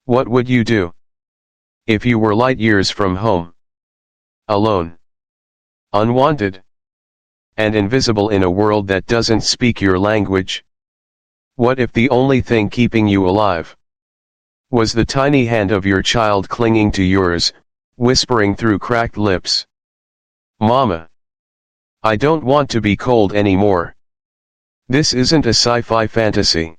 What would you do if you were light years from home, alone, unwanted, and invisible in a world that doesn't speak your language? What if the only thing keeping you alive was the tiny hand of your child clinging to yours, whispering through cracked lips, "Mama, I don't want to be cold anymore"? This isn't a sci-fi fantasy.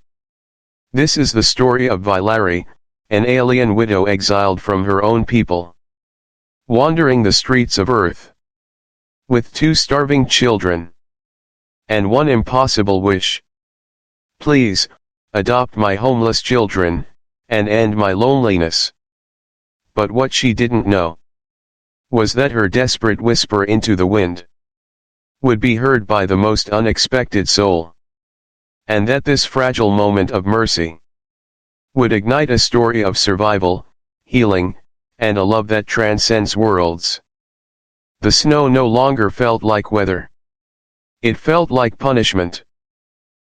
This is the story of Valeri, an alien widow exiled from her own people, wandering the streets of Earth, with 2 starving children, and one impossible wish: please, adopt my homeless children, and end my loneliness. But what she didn't know was that her desperate whisper into the wind would be heard by the most unexpected soul, and that this fragile moment of mercy would ignite a story of survival, healing, and a love that transcends worlds. The snow no longer felt like weather. It felt like punishment.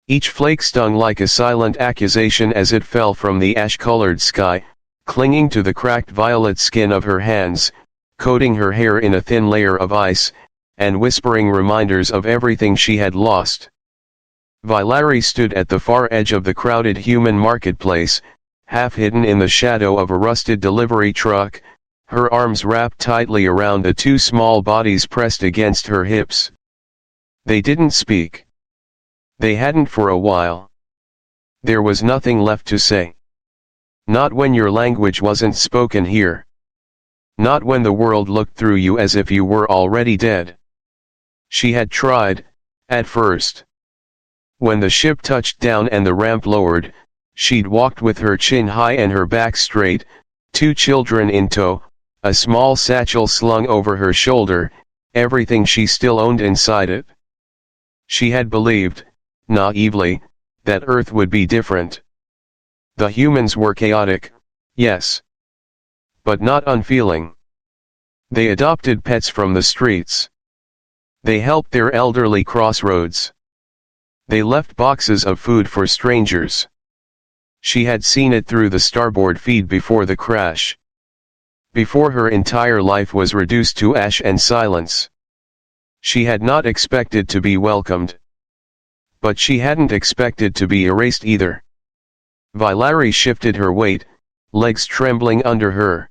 Each flake stung like a silent accusation as it fell from the ash-colored sky, clinging to the cracked violet skin of her hands, coating her hair in a thin layer of ice, and whispering reminders of everything she had lost. Valeri stood at the far edge of the crowded human marketplace, half hidden in the shadow of a rusted delivery truck, her arms wrapped tightly around the 2 small bodies pressed against her hips. They didn't speak. They hadn't for a while. There was nothing left to say. Not when your language wasn't spoken here. Not when the world looked through you as if you were already dead. She had tried, at first. When the ship touched down and the ramp lowered, she'd walked with her chin high and her back straight, 2 children in tow, a small satchel slung over her shoulder, everything she still owned inside it. She had believed, naively, that Earth would be different. The humans were chaotic, yes, but not unfeeling. They adopted pets from the streets. They helped their elderly cross roads. They left boxes of food for strangers. She had seen it through the starboard feed before the crash. Before her entire life was reduced to ash and silence. She had not expected to be welcomed. But she hadn't expected to be erased either. Valeri shifted her weight, legs trembling under her.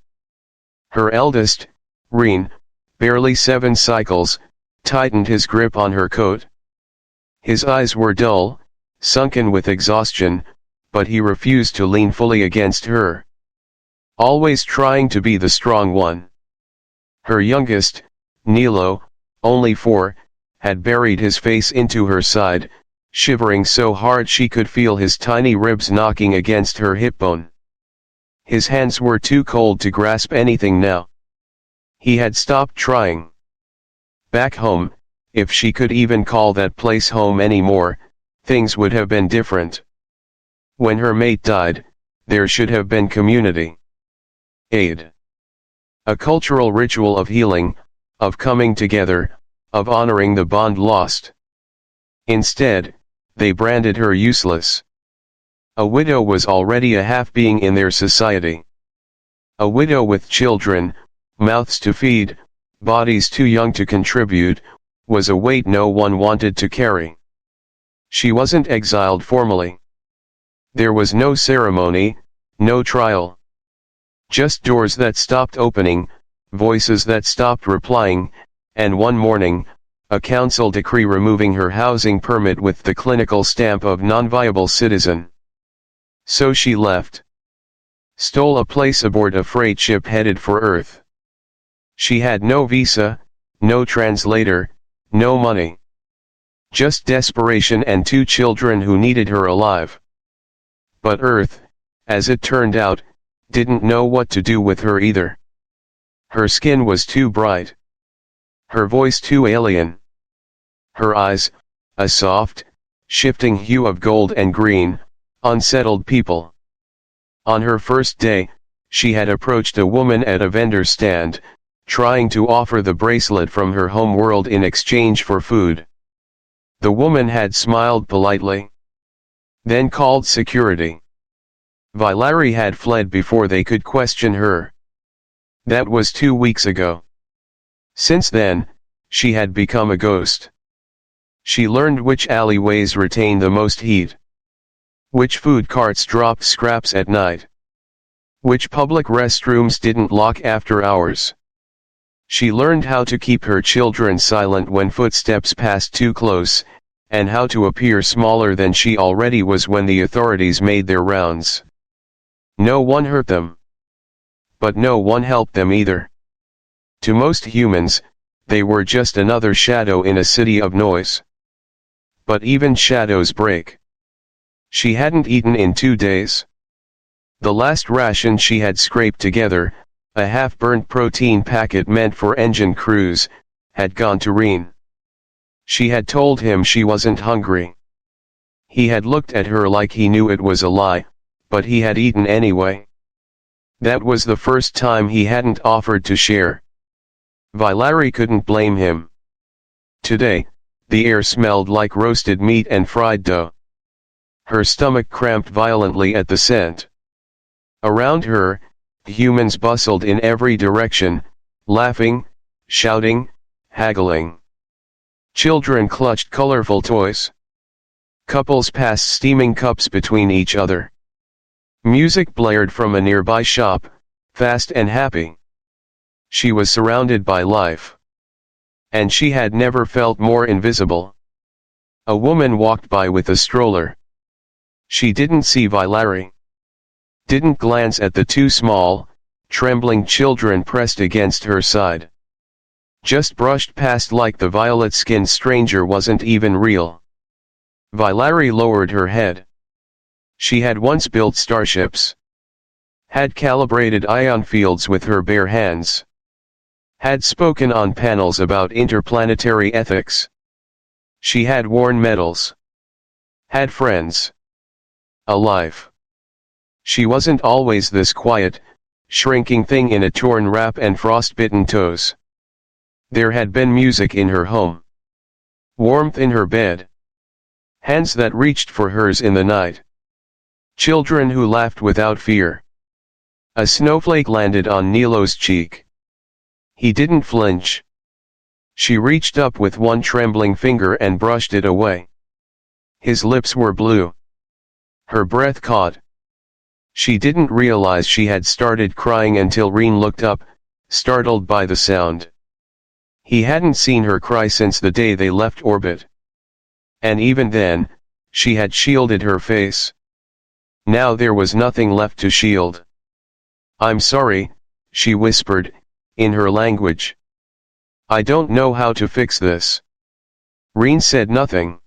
Her eldest, Reen, barely 7 cycles, tightened his grip on her coat. His eyes were dull, sunken with exhaustion, but he refused to lean fully against her. Always trying to be the strong one. Her youngest, Nilo, only 4, had buried his face into her side, shivering so hard she could feel his tiny ribs knocking against her hip bone. His hands were too cold to grasp anything now. He had stopped trying. Back home, if she could even call that place home anymore, things would have been different. When her mate died, there should have been community. Aid. A cultural ritual of healing, of coming together, of honoring the bond lost. Instead, they branded her useless. A widow was already a half-being in their society. A widow with children, mouths to feed, bodies too young to contribute, was a weight no one wanted to carry. She wasn't exiled formally. There was no ceremony, no trial. Just doors that stopped opening, voices that stopped replying, and one morning, a council decree removing her housing permit with the clinical stamp of non-viable citizen. So she left. Stole a place aboard a freight ship headed for Earth. She had no visa, no translator, no money. Just desperation and 2 children who needed her alive. But Earth, as it turned out, didn't know what to do with her either. Her skin was too bright. Her voice too alien. Her eyes, a soft, shifting hue of gold and green, unsettled people. On her first day, she had approached a woman at a vendor stand, trying to offer the bracelet from her home world in exchange for food. The woman had smiled politely. Then called security. Vailari had fled before they could question her. That was 2 weeks ago. Since then, she had become a ghost. She learned which alleyways retain the most heat, which food carts dropped scraps at night, which public restrooms didn't lock after hours. She learned how to keep her children silent when footsteps passed too close, and how to appear smaller than she already was when the authorities made their rounds. No one hurt them. But no one helped them either. To most humans, they were just another shadow in a city of noise. But even shadows break. She hadn't eaten in 2 days. The last ration she had scraped together, a half-burnt protein packet meant for engine crews, had gone to Reen. She had told him she wasn't hungry. He had looked at her like he knew it was a lie, but he had eaten anyway. That was the first time he hadn't offered to share. Vailari couldn't blame him. Today, the air smelled like roasted meat and fried dough. Her stomach cramped violently at the scent. Around her, humans bustled in every direction, laughing, shouting, haggling. Children clutched colorful toys. Couples passed steaming cups between each other. Music blared from a nearby shop, fast and happy. She was surrounded by life. And she had never felt more invisible. A woman walked by with a stroller. She didn't see Vailari. Didn't glance at the 2 small, trembling children pressed against her side. Just brushed past like the violet-skinned stranger wasn't even real. Vailari lowered her head. She had once built starships. Had calibrated ion fields with her bare hands. Had spoken on panels about interplanetary ethics. She had worn medals. Had friends. A life. She wasn't always this quiet, shrinking thing in a torn wrap and frostbitten toes. There had been music in her home. Warmth in her bed. Hands that reached for hers in the night. Children who laughed without fear. A snowflake landed on Nilo's cheek. He didn't flinch. She reached up with one trembling finger and brushed it away. His lips were blue. Her breath caught. She didn't realize she had started crying until Reen looked up, startled by the sound. He hadn't seen her cry since the day they left orbit. And even then, she had shielded her face. Now there was nothing left to shield. "I'm sorry," she whispered, in her language. "I don't know how to fix this." Reen said nothing.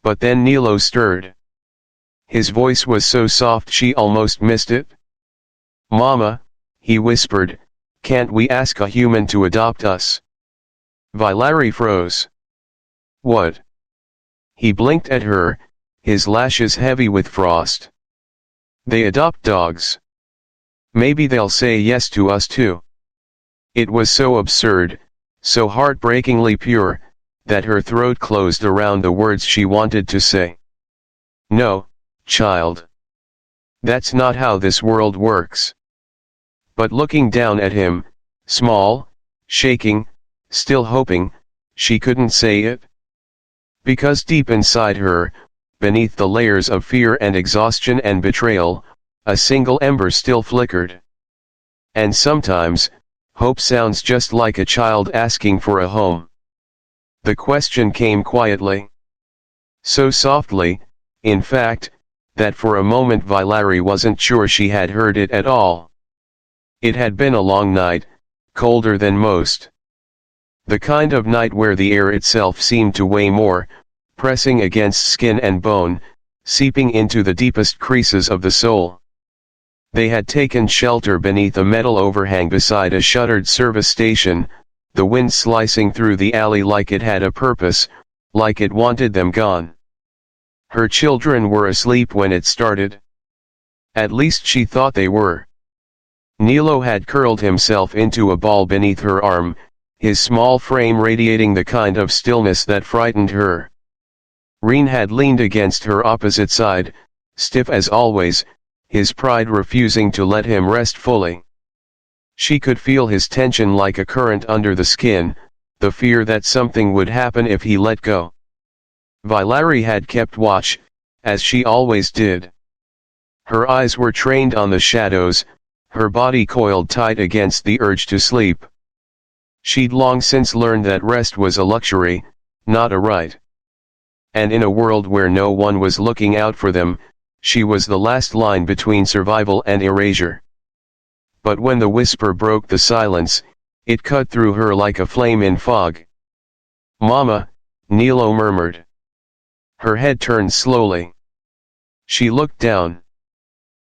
But then Nilo stirred. His voice was so soft she almost missed it. "Mama," he whispered, "can't we ask a human to adopt us?" Vailari froze. "What?" He blinked at her, his lashes heavy with frost. "They adopt dogs. Maybe they'll say yes to us too." It was so absurd, so heartbreakingly pure, that her throat closed around the words she wanted to say. "No, child. That's not how this world works." But looking down at him, small, shaking, still hoping, she couldn't say it. Because deep inside her, beneath the layers of fear and exhaustion and betrayal, a single ember still flickered. And sometimes, hope sounds just like a child asking for a home. The question came quietly. So softly, in fact, that for a moment Vailari wasn't sure she had heard it at all. It had been a long night, colder than most. The kind of night where the air itself seemed to weigh more, pressing against skin and bone, seeping into the deepest creases of the soul. They had taken shelter beneath a metal overhang beside a shuttered service station, the wind slicing through the alley like it had a purpose, like it wanted them gone. Her children were asleep when it started. At least she thought they were. Nilo had curled himself into a ball beneath her arm, his small frame radiating the kind of stillness that frightened her. Reen had leaned against her opposite side, stiff as always, his pride refusing to let him rest fully. She could feel his tension like a current under the skin, the fear that something would happen if he let go. Valeri had kept watch, as she always did. Her eyes were trained on the shadows, her body coiled tight against the urge to sleep. She'd long since learned that rest was a luxury, not a right. And in a world where no one was looking out for them, she was the last line between survival and erasure. But when the whisper broke the silence, it cut through her like a flame in fog. "Mama," Nilo murmured. Her head turned slowly. She looked down.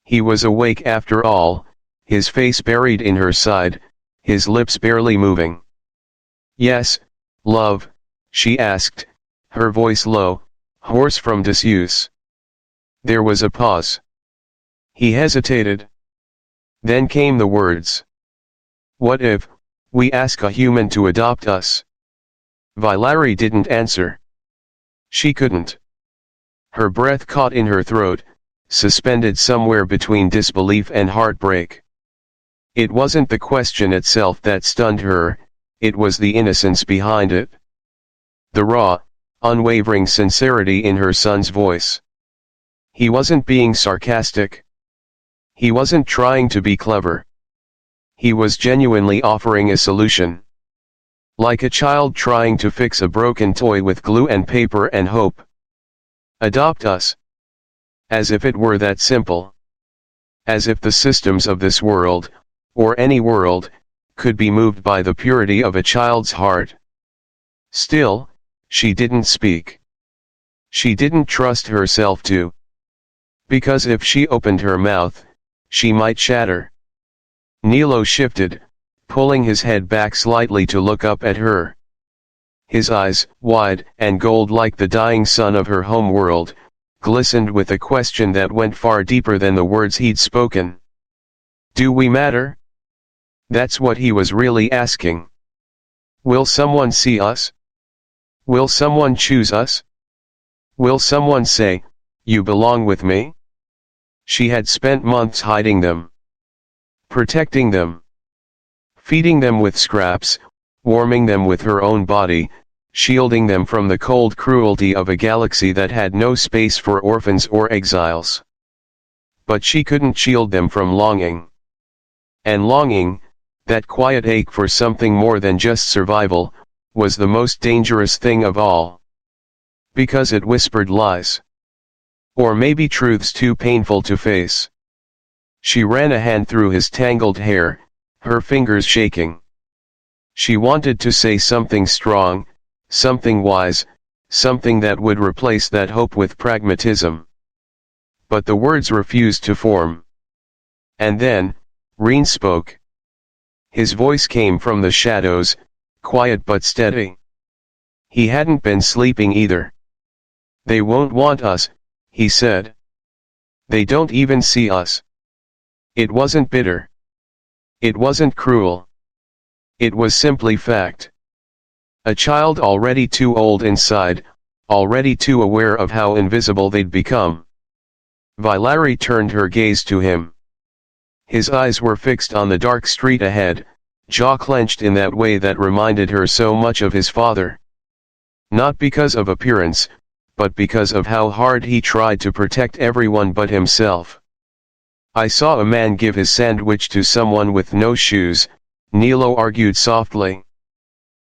He was awake after all, his face buried in her side, his lips barely moving. "Yes, love," she asked, her voice low, hoarse from disuse. There was a pause. He hesitated. Then came the words. "What if we ask a human to adopt us?" Valeri didn't answer. She couldn't. Her breath caught in her throat, suspended somewhere between disbelief and heartbreak. It wasn't the question itself that stunned her, it was the innocence behind it. The raw, unwavering sincerity in her son's voice. He wasn't being sarcastic. He wasn't trying to be clever. He was genuinely offering a solution. Like a child trying to fix a broken toy with glue and paper and hope. "Adopt us." As if it were that simple. As if the systems of this world, or any world, could be moved by the purity of a child's heart. Still, she didn't speak. She didn't trust herself to. Because if she opened her mouth, she might shatter. Nilo shifted, pulling his head back slightly to look up at her. His eyes, wide and gold like the dying sun of her home world, glistened with a question that went far deeper than the words he'd spoken. "Do we matter?" That's what he was really asking. Will someone see us? Will someone choose us? Will someone say, "You belong with me"? She had spent months hiding them. Protecting them. Feeding them with scraps, warming them with her own body, shielding them from the cold cruelty of a galaxy that had no space for orphans or exiles. But she couldn't shield them from longing. And longing, that quiet ache for something more than just survival, was the most dangerous thing of all. Because it whispered lies. Or maybe truths too painful to face. She ran a hand through his tangled hair, her fingers shaking. She wanted to say something strong, something wise, something that would replace that hope with pragmatism. But the words refused to form. And then, Reen spoke. His voice came from the shadows, quiet but steady. He hadn't been sleeping either. "They won't want us," he said. "They don't even see us." It wasn't bitter. It wasn't cruel. It was simply fact. A child already too old inside, already too aware of how invisible they'd become. Valeri turned her gaze to him. His eyes were fixed on the dark street ahead, jaw clenched in that way that reminded her so much of his father. Not because of appearance, but because of how hard he tried to protect everyone but himself. "I saw a man give his sandwich to someone with no shoes," Nilo argued softly.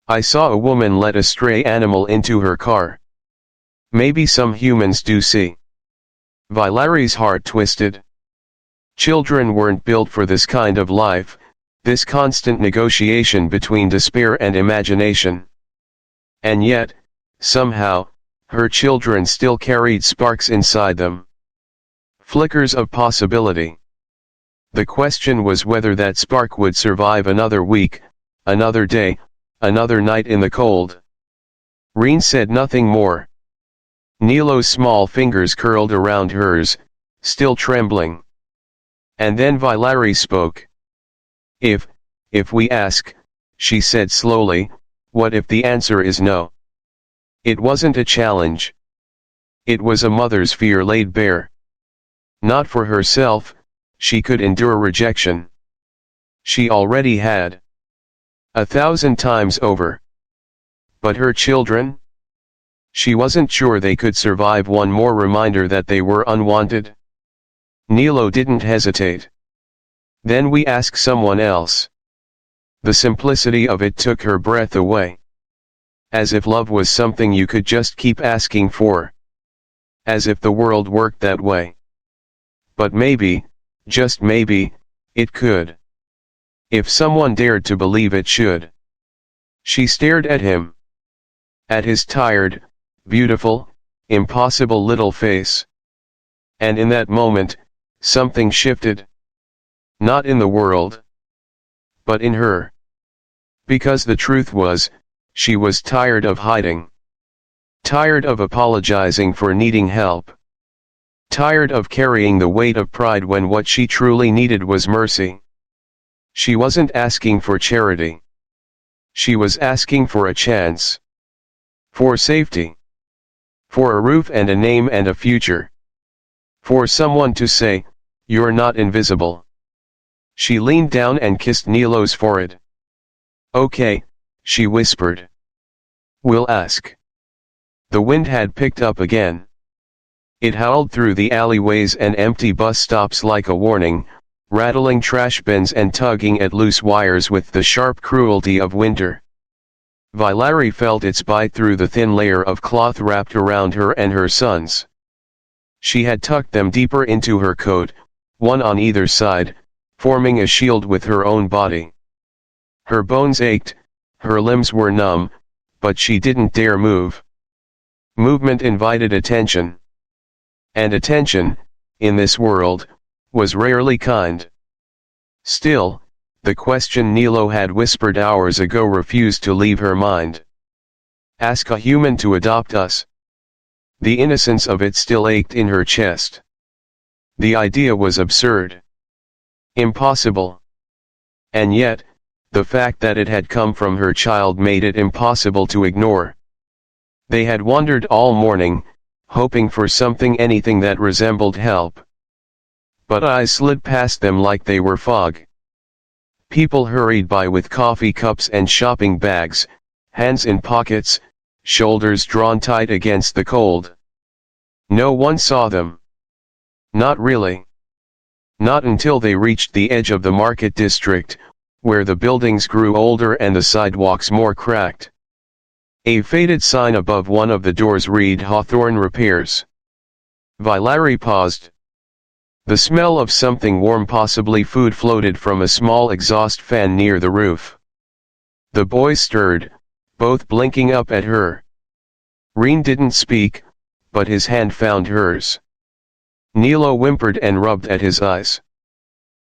"I saw a woman let a stray animal into her car. Maybe some humans do see." Valeri's heart twisted. Children weren't built for this kind of life, this constant negotiation between despair and imagination. And yet, somehow, her children still carried sparks inside them. Flickers of possibility. The question was whether that spark would survive another week, another day, another night in the cold. Reen said nothing more. Nilo's small fingers curled around hers, still trembling. And then Valeri spoke. If we ask," she said slowly, "what if the answer is no?" It wasn't a challenge. It was a mother's fear laid bare. Not for herself, she could endure rejection. She already had. 1,000 times over. But her children? She wasn't sure they could survive one more reminder that they were unwanted. Nilo didn't hesitate. Then we ask someone else. The simplicity of it took her breath away. As if love was something you could just keep asking for. As if the world worked that way. But maybe, just maybe, it could. If someone dared to believe it should. She stared at him. At his tired, beautiful, impossible little face. And in that moment, something shifted. Not in the world. But in her. Because the truth was, she was tired of hiding. Tired of apologizing for needing help. Tired of carrying the weight of pride when what she truly needed was mercy. She wasn't asking for charity. She was asking for a chance. For safety. For a roof and a name and a future. For someone to say, "You're not invisible." She leaned down and kissed Nilo's forehead. "Okay," she whispered. "We'll ask." The wind had picked up again. It howled through the alleyways and empty bus stops like a warning, rattling trash bins and tugging at loose wires with the sharp cruelty of winter. Valerie felt its bite through the thin layer of cloth wrapped around her and her sons. She had tucked them deeper into her coat, one on either side, forming a shield with her own body. Her bones ached, her limbs were numb, but she didn't dare move. Movement invited attention. And attention, in this world, was rarely kind. Still, the question Nilo had whispered hours ago refused to leave her mind. Ask a human to adopt us. The innocence of it still ached in her chest. The idea was absurd. Impossible. And yet, the fact that it had come from her child made it impossible to ignore. They had wandered all morning, hoping for something, anything that resembled help. But eyes slid past them like they were fog. People hurried by with coffee cups and shopping bags, hands in pockets, shoulders drawn tight against the cold. No one saw them. Not really. Not until they reached the edge of the market district, where the buildings grew older and the sidewalks more cracked. A faded sign above one of the doors read "Hawthorne Repairs." Valerie paused. The smell of something warm, possibly food, floated from a small exhaust fan near the roof. The boys stirred, both blinking up at her. Reen didn't speak, but his hand found hers. Nilo whimpered and rubbed at his eyes.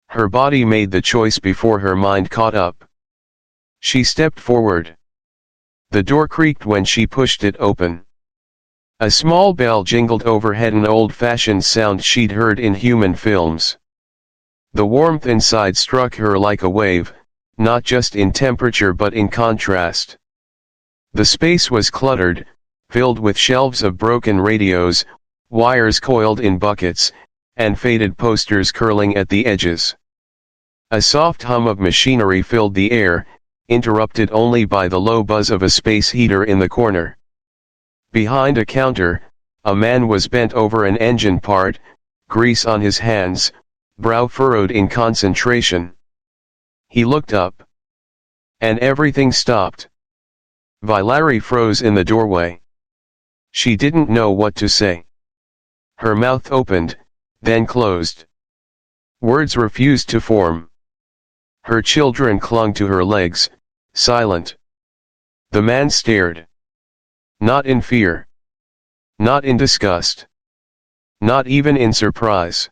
Her body made the choice before her mind caught up. She stepped forward. The door creaked when she pushed it open. A small bell jingled overhead, an old-fashioned sound she'd heard in human films. The warmth inside struck her like a wave, not just in temperature but in contrast. The space was cluttered, filled with shelves of broken radios, wires coiled in buckets, and faded posters curling at the edges. A soft hum of machinery filled the air, interrupted only by the low buzz of a space heater in the corner. Behind a counter, a man was bent over an engine part, grease on his hands, brow furrowed in concentration. He looked up. And everything stopped. Valerie froze in the doorway. She didn't know what to say. Her mouth opened, then closed. Words refused to form. Her children clung to her legs, silent. The man stared. Not in fear. Not in disgust. Not even in surprise.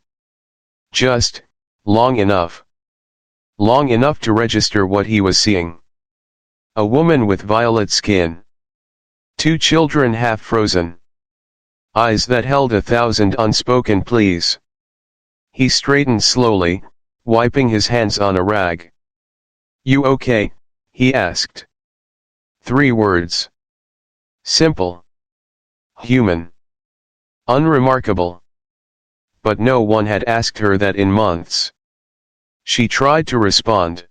Just, long enough. Long enough to register what he was seeing. A woman with violet skin. Two children half frozen. Eyes that held 1,000 unspoken pleas. He straightened slowly, wiping his hands on a rag. "You okay?" he asked. 3 words. Simple. Human. Unremarkable. but no one had asked her that in months. She tried to respond.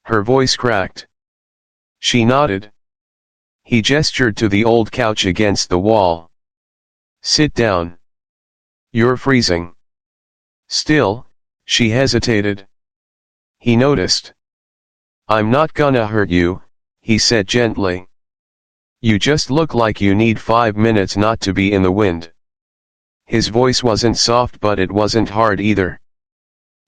Her voice cracked. She nodded. He gestured to the old couch against the wall. Sit down. You're freezing. Still, she hesitated. He noticed. I'm not gonna hurt you, he said gently. You just look like you need 5 minutes not to be in the wind. His voice wasn't soft, but it wasn't hard either.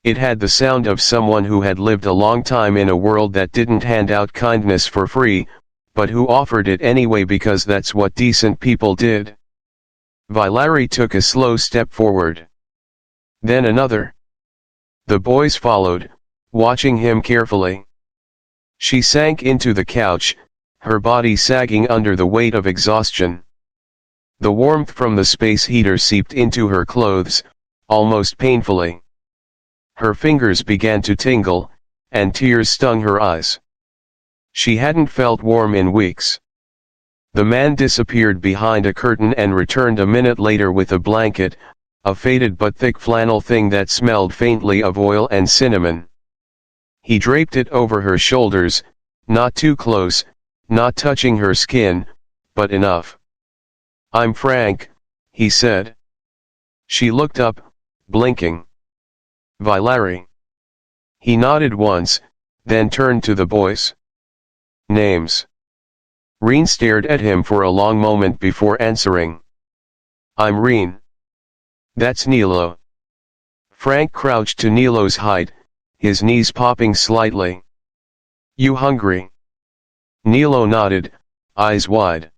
It had the sound of someone who had lived a long time in a world that didn't hand out kindness for free, but who offered it anyway because that's what decent people did. Valerie took a slow step forward. Then another. The boys followed, watching him carefully. She sank into the couch, her body sagging under the weight of exhaustion. The warmth from the space heater seeped into her clothes, almost painfully. Her fingers began to tingle, and tears stung her eyes. She hadn't felt warm in weeks. The man disappeared behind a curtain and returned a minute later with a blanket, a faded but thick flannel thing that smelled faintly of oil and cinnamon. He draped it over her shoulders, not too close, not touching her skin, but enough. I'm Frank, he said. She looked up, blinking. Valerie. He nodded once, then turned to the boys. Names. Reen stared at him for a long moment before answering. I'm Reen. That's Nilo. Frank crouched to Nilo's height, his knees popping slightly. You hungry? Nilo nodded, eyes wide.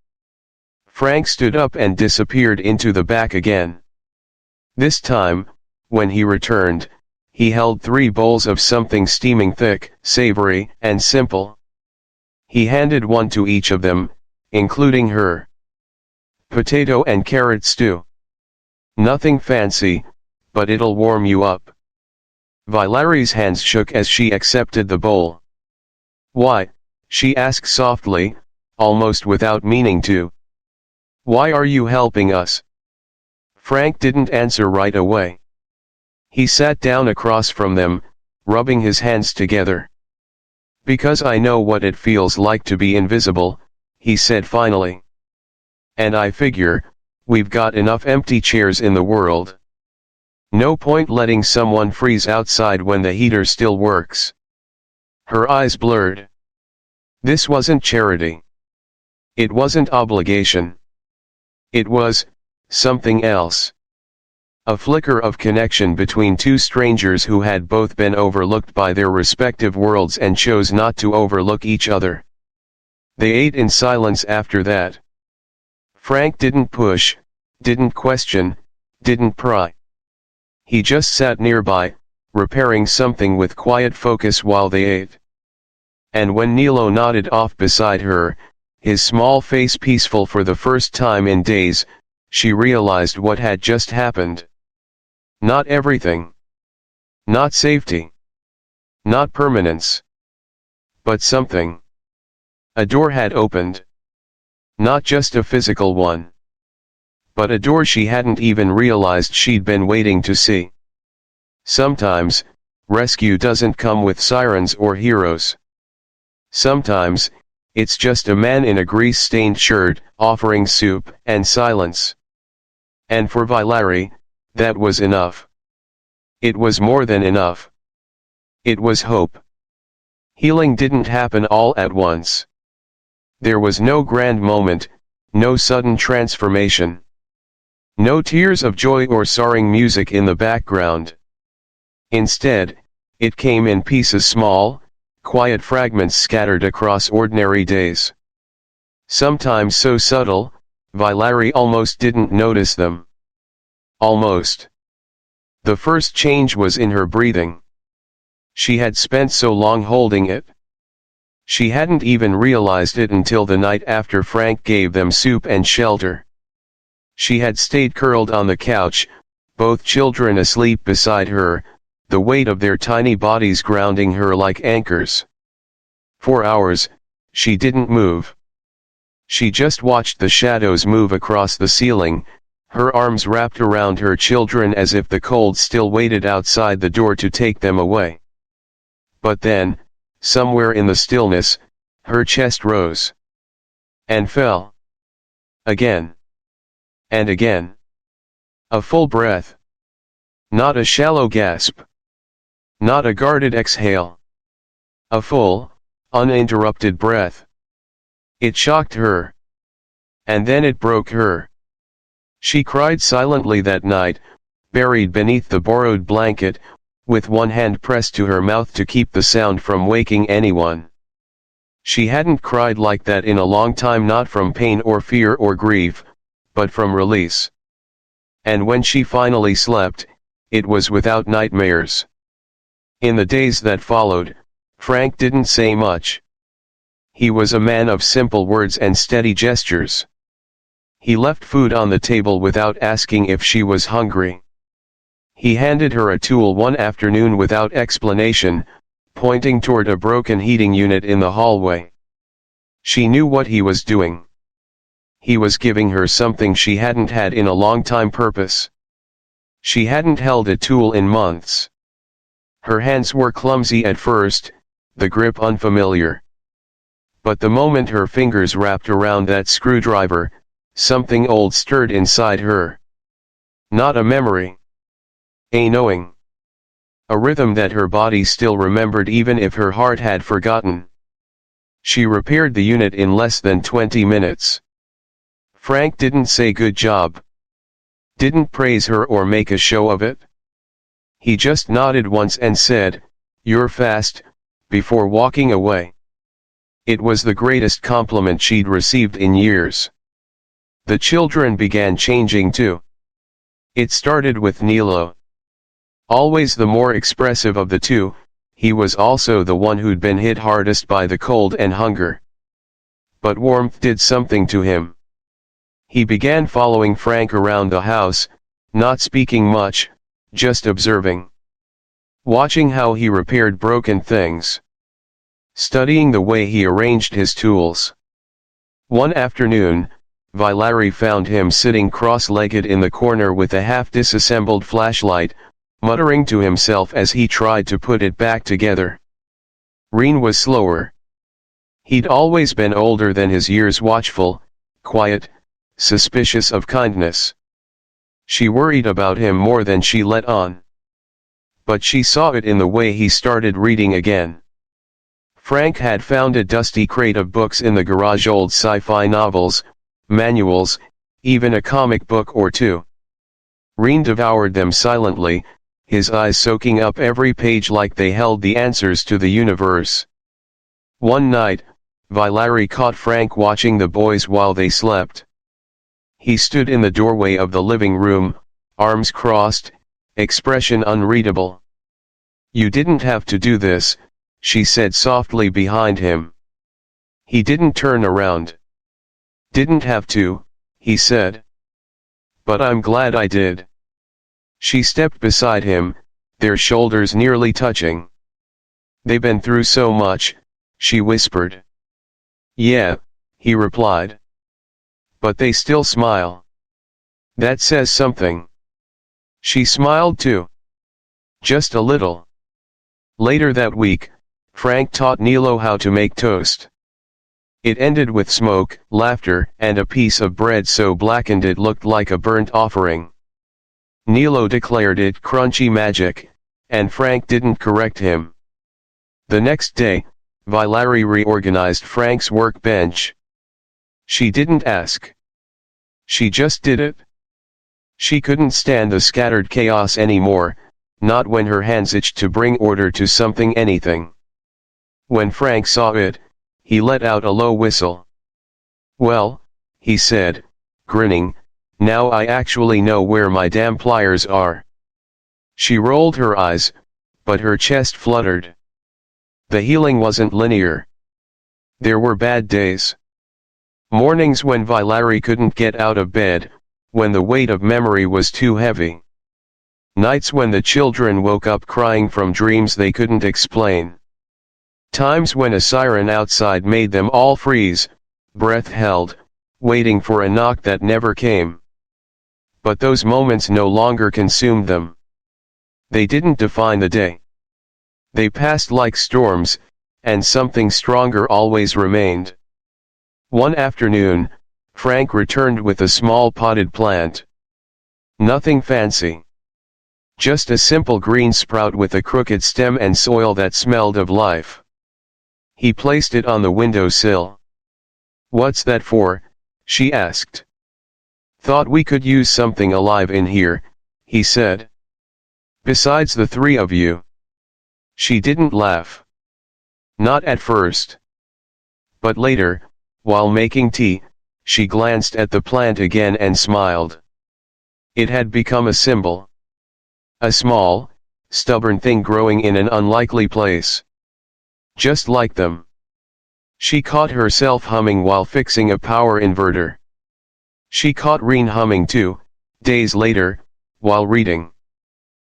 Frank stood up and disappeared into the back again. This time, when he returned, he held 3 bowls of something steaming thick, savory, and simple. He handed one to each of them, including her. Potato and carrot stew. Nothing fancy, but it'll warm you up. Valerie's hands shook as she accepted the bowl. Why? She asked softly, almost without meaning to. Why are you helping us? Frank didn't answer right away. He sat down across from them, rubbing his hands together. Because I know what it feels like to be invisible, he said finally. And I figure, we've got enough empty chairs in the world. No point letting someone freeze outside when the heater still works. Her eyes blurred. This wasn't charity. It wasn't obligation. It was something else. A flicker of connection between 2 strangers who had both been overlooked by their respective worlds and chose not to overlook each other. They ate in silence after that. Frank didn't push, didn't question, didn't pry. He just sat nearby, repairing something with quiet focus while they ate. And when Nilo nodded off beside her, his small face peaceful for the first time in days, she realized what had just happened. Not everything. Not safety. Not permanence. But something. A door had opened. Not just a physical one. But a door she hadn't even realized she'd been waiting to see. Sometimes, rescue doesn't come with sirens or heroes. Sometimes, it's just a man in a grease-stained shirt, offering soup and silence. And for Valerie, that was enough. It was more than enough. It was hope. Healing didn't happen all at once. There was no grand moment, no sudden transformation. No tears of joy or soaring music in the background. Instead, it came in pieces, small, quiet fragments scattered across ordinary days. Sometimes so subtle, Valerie almost didn't notice them. Almost. The first change was in her breathing. She had spent so long holding it. She hadn't even realized it until the night after Frank gave them soup and shelter. She had stayed curled on the couch, both children asleep beside her, the weight of their tiny bodies grounding her like anchors. For hours, she didn't move. She just watched the shadows move across the ceiling, her arms wrapped around her children as if the cold still waited outside the door to take them away. But then, somewhere in the stillness, her chest rose. And fell. Again. And again. A full breath. Not a shallow gasp. Not a guarded exhale. A full, uninterrupted breath. It shocked her. And then it broke her. She cried silently that night, buried beneath the borrowed blanket, with one hand pressed to her mouth to keep the sound from waking anyone. She hadn't cried like that in a long time, not from pain or fear or grief, but from release. And when she finally slept, it was without nightmares. In the days that followed, Frank didn't say much. He was a man of simple words and steady gestures. He left food on the table without asking if she was hungry. He handed her a tool one afternoon without explanation, pointing toward a broken heating unit in the hallway. She knew what he was doing. He was giving her something she hadn't had in a long time: purpose. She hadn't held a tool in months. Her hands were clumsy at first, the grip unfamiliar. But the moment her fingers wrapped around that screwdriver, something old stirred inside her. Not a memory. A knowing. A rhythm that her body still remembered even if her heart had forgotten. She repaired the unit in less than 20 minutes. Frank didn't say good job. Didn't praise her or make a show of it. He just nodded once and said, "You're fast," before walking away. It was the greatest compliment she'd received in years. The children began changing too. It started with Nilo. Always the more expressive of the two, he was also the one who'd been hit hardest by the cold and hunger. But warmth did something to him. He began following Frank around the house, not speaking much, just observing. Watching how he repaired broken things. Studying the way he arranged his tools. One afternoon, Valerie found him sitting cross-legged in the corner with a half-disassembled flashlight, muttering to himself as he tried to put it back together. Reen was slower. He'd always been older than his years, watchful, quiet, suspicious of kindness. She worried about him more than she let on. But she saw it in the way he started reading again. Frank had found a dusty crate of books in the garage, old sci-fi novels, manuals, even a comic book or two. Reen devoured them silently, his eyes soaking up every page like they held the answers to the universe. One night, Valerie caught Frank watching the boys while they slept. He stood in the doorway of the living room, arms crossed, expression unreadable. "You didn't have to do this," she said softly behind him. He didn't turn around. "Didn't have to," he said. "But I'm glad I did." She stepped beside him, their shoulders nearly touching. "They've been through so much," she whispered. "Yeah," he replied. "But they still smile. That says something." She smiled too. Just a little. Later that week, Frank taught Nilo how to make toast. It ended with smoke, laughter, and a piece of bread so blackened it looked like a burnt offering. Nilo declared it crunchy magic, and Frank didn't correct him. The next day, Valerie reorganized Frank's workbench. She didn't ask. She just did it. She couldn't stand the scattered chaos anymore, not when her hands itched to bring order to something, anything. When Frank saw it, he let out a low whistle. "Well," he said, grinning, "now I actually know where my damn pliers are." She rolled her eyes, but her chest fluttered. The healing wasn't linear. There were bad days. Mornings when Valerie couldn't get out of bed, when the weight of memory was too heavy. Nights when the children woke up crying from dreams they couldn't explain. Times when a siren outside made them all freeze, breath held, waiting for a knock that never came. But those moments no longer consumed them. They didn't define the day. They passed like storms, and something stronger always remained. One afternoon, Frank returned with a small potted plant. Nothing fancy. Just a simple green sprout with a crooked stem and soil that smelled of life. He placed it on the windowsill. "What's that for?" she asked. "Thought we could use something alive in here," he said. "Besides the three of you." She didn't laugh. Not at first. But later, while making tea, she glanced at the plant again and smiled. It had become a symbol. A small, stubborn thing growing in an unlikely place. Just like them. She caught herself humming while fixing a power inverter. She caught Reen humming too, days later, while reading.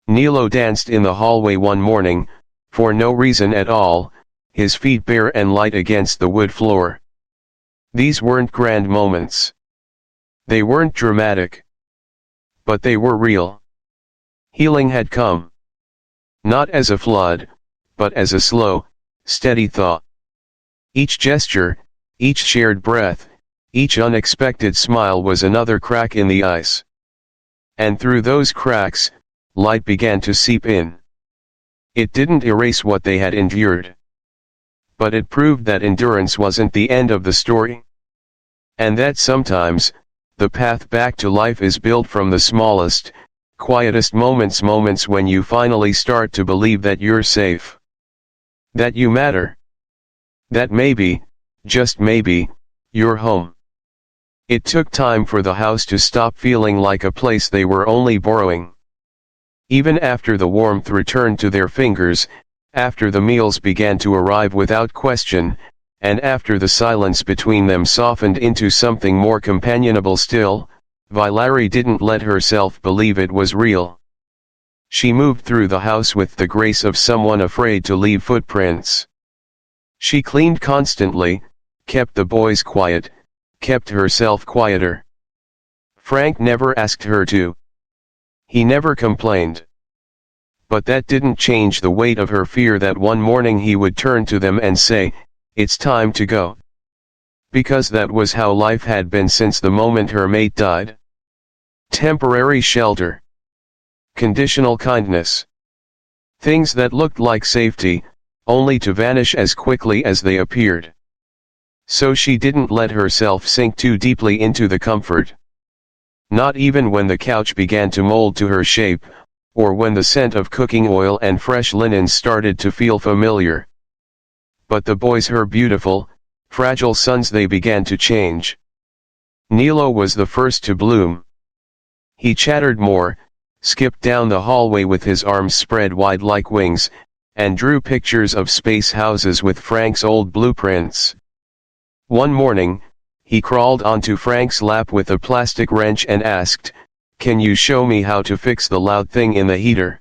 Nilo danced in the hallway one morning, for no reason at all, his feet bare and light against the wood floor. These weren't grand moments. They weren't dramatic. But they were real. Healing had come. Not as a flood, but as a slow, steady thaw. Each gesture, each shared breath, each unexpected smile was another crack in the ice. And through those cracks, light began to seep in. It didn't erase what they had endured. But it proved that endurance wasn't the end of the story. And that sometimes, the path back to life is built from the smallest, quietest moments when you finally start to believe that you're safe. That you matter. That maybe, just maybe, you're home. It took time for the house to stop feeling like a place they were only borrowing. Even after the warmth returned to their fingers, after the meals began to arrive without question, and after the silence between them softened into something more companionable still, Valerie didn't let herself believe it was real. She moved through the house with the grace of someone afraid to leave footprints. She cleaned constantly, kept the boys quiet, kept herself quieter. Frank never asked her to. He never complained. But that didn't change the weight of her fear that one morning he would turn to them and say, "It's time to go." Because that was how life had been since the moment her mate died. Temporary shelter. Conditional kindness. Things that looked like safety, only to vanish as quickly as they appeared. So she didn't let herself sink too deeply into the comfort. Not even when the couch began to mold to her shape, or when the scent of cooking oil and fresh linen started to feel familiar. But the boys, her beautiful, fragile sons, they began to change. Nilo was the first to bloom. He chattered more, skipped down the hallway with his arms spread wide like wings, and drew pictures of space houses with Frank's old blueprints. One morning, he crawled onto Frank's lap with a plastic wrench and asked, "Can you show me how to fix the loud thing in the heater?"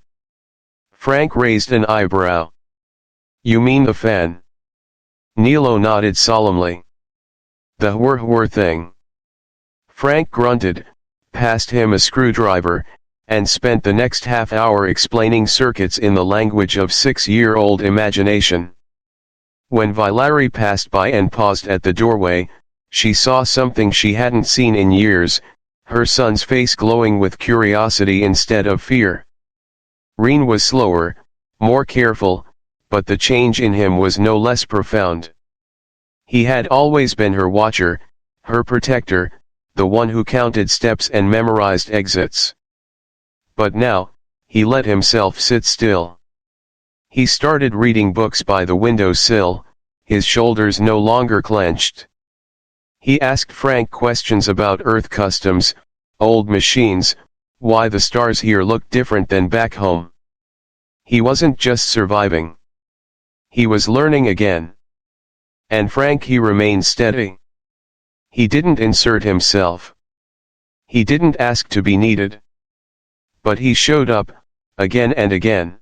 Frank raised an eyebrow. "You mean the fan?" Nilo nodded solemnly. "The whir thing." Frank grunted, passed him a screwdriver, and spent the next half hour explaining circuits in the language of 6-year-old imagination. When Valerie passed by and paused at the doorway, she saw something she hadn't seen in years, her son's face glowing with curiosity instead of fear. Reen was slower, more careful, but the change in him was no less profound. He had always been her watcher, her protector, the one who counted steps and memorized exits. But now, he let himself sit still. He started reading books by the windowsill, his shoulders no longer clenched. He asked Frank questions about Earth customs, old machines, why the stars here looked different than back home. He wasn't just surviving. He was learning again. And Frank, he remained steady. He didn't insert himself. He didn't ask to be needed. But he showed up, again and again.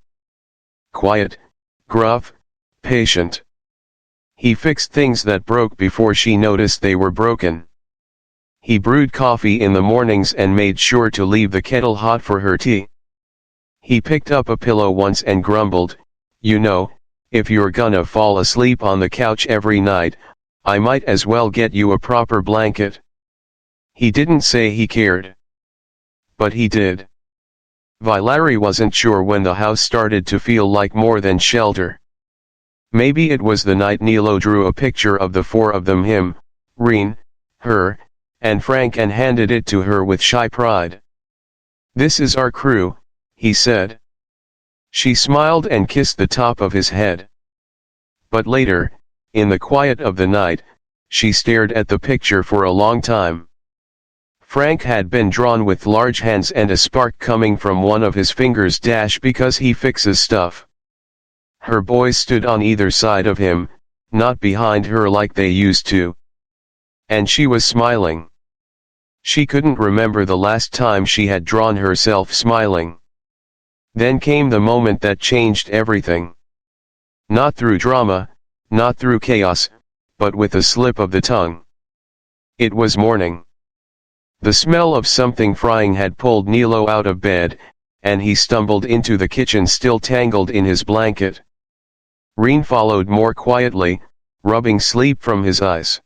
Quiet, gruff, patient. He fixed things that broke before she noticed they were broken. He brewed coffee in the mornings and made sure to leave the kettle hot for her tea. He picked up a pillow once and grumbled, "You know, if you're gonna fall asleep on the couch every night, I might as well get you a proper blanket." He didn't say he cared. But he did. Valerie wasn't sure when the house started to feel like more than shelter. Maybe it was the night Nilo drew a picture of the four of them, him, Reen, her, and Frank, and handed it to her with shy pride. "This is our crew," he said. She smiled and kissed the top of his head. But later, in the quiet of the night, she stared at the picture for a long time. Frank had been drawn with large hands and a spark coming from one of his fingers because he fixes stuff. Her boys stood on either side of him, not behind her like they used to. And she was smiling. She couldn't remember the last time she had drawn herself smiling. Then came the moment that changed everything. Not through drama, not through chaos, but with a slip of the tongue. It was morning. The smell of something frying had pulled Nilo out of bed, and he stumbled into the kitchen still tangled in his blanket. Reen followed more quietly, rubbing sleep from his eyes.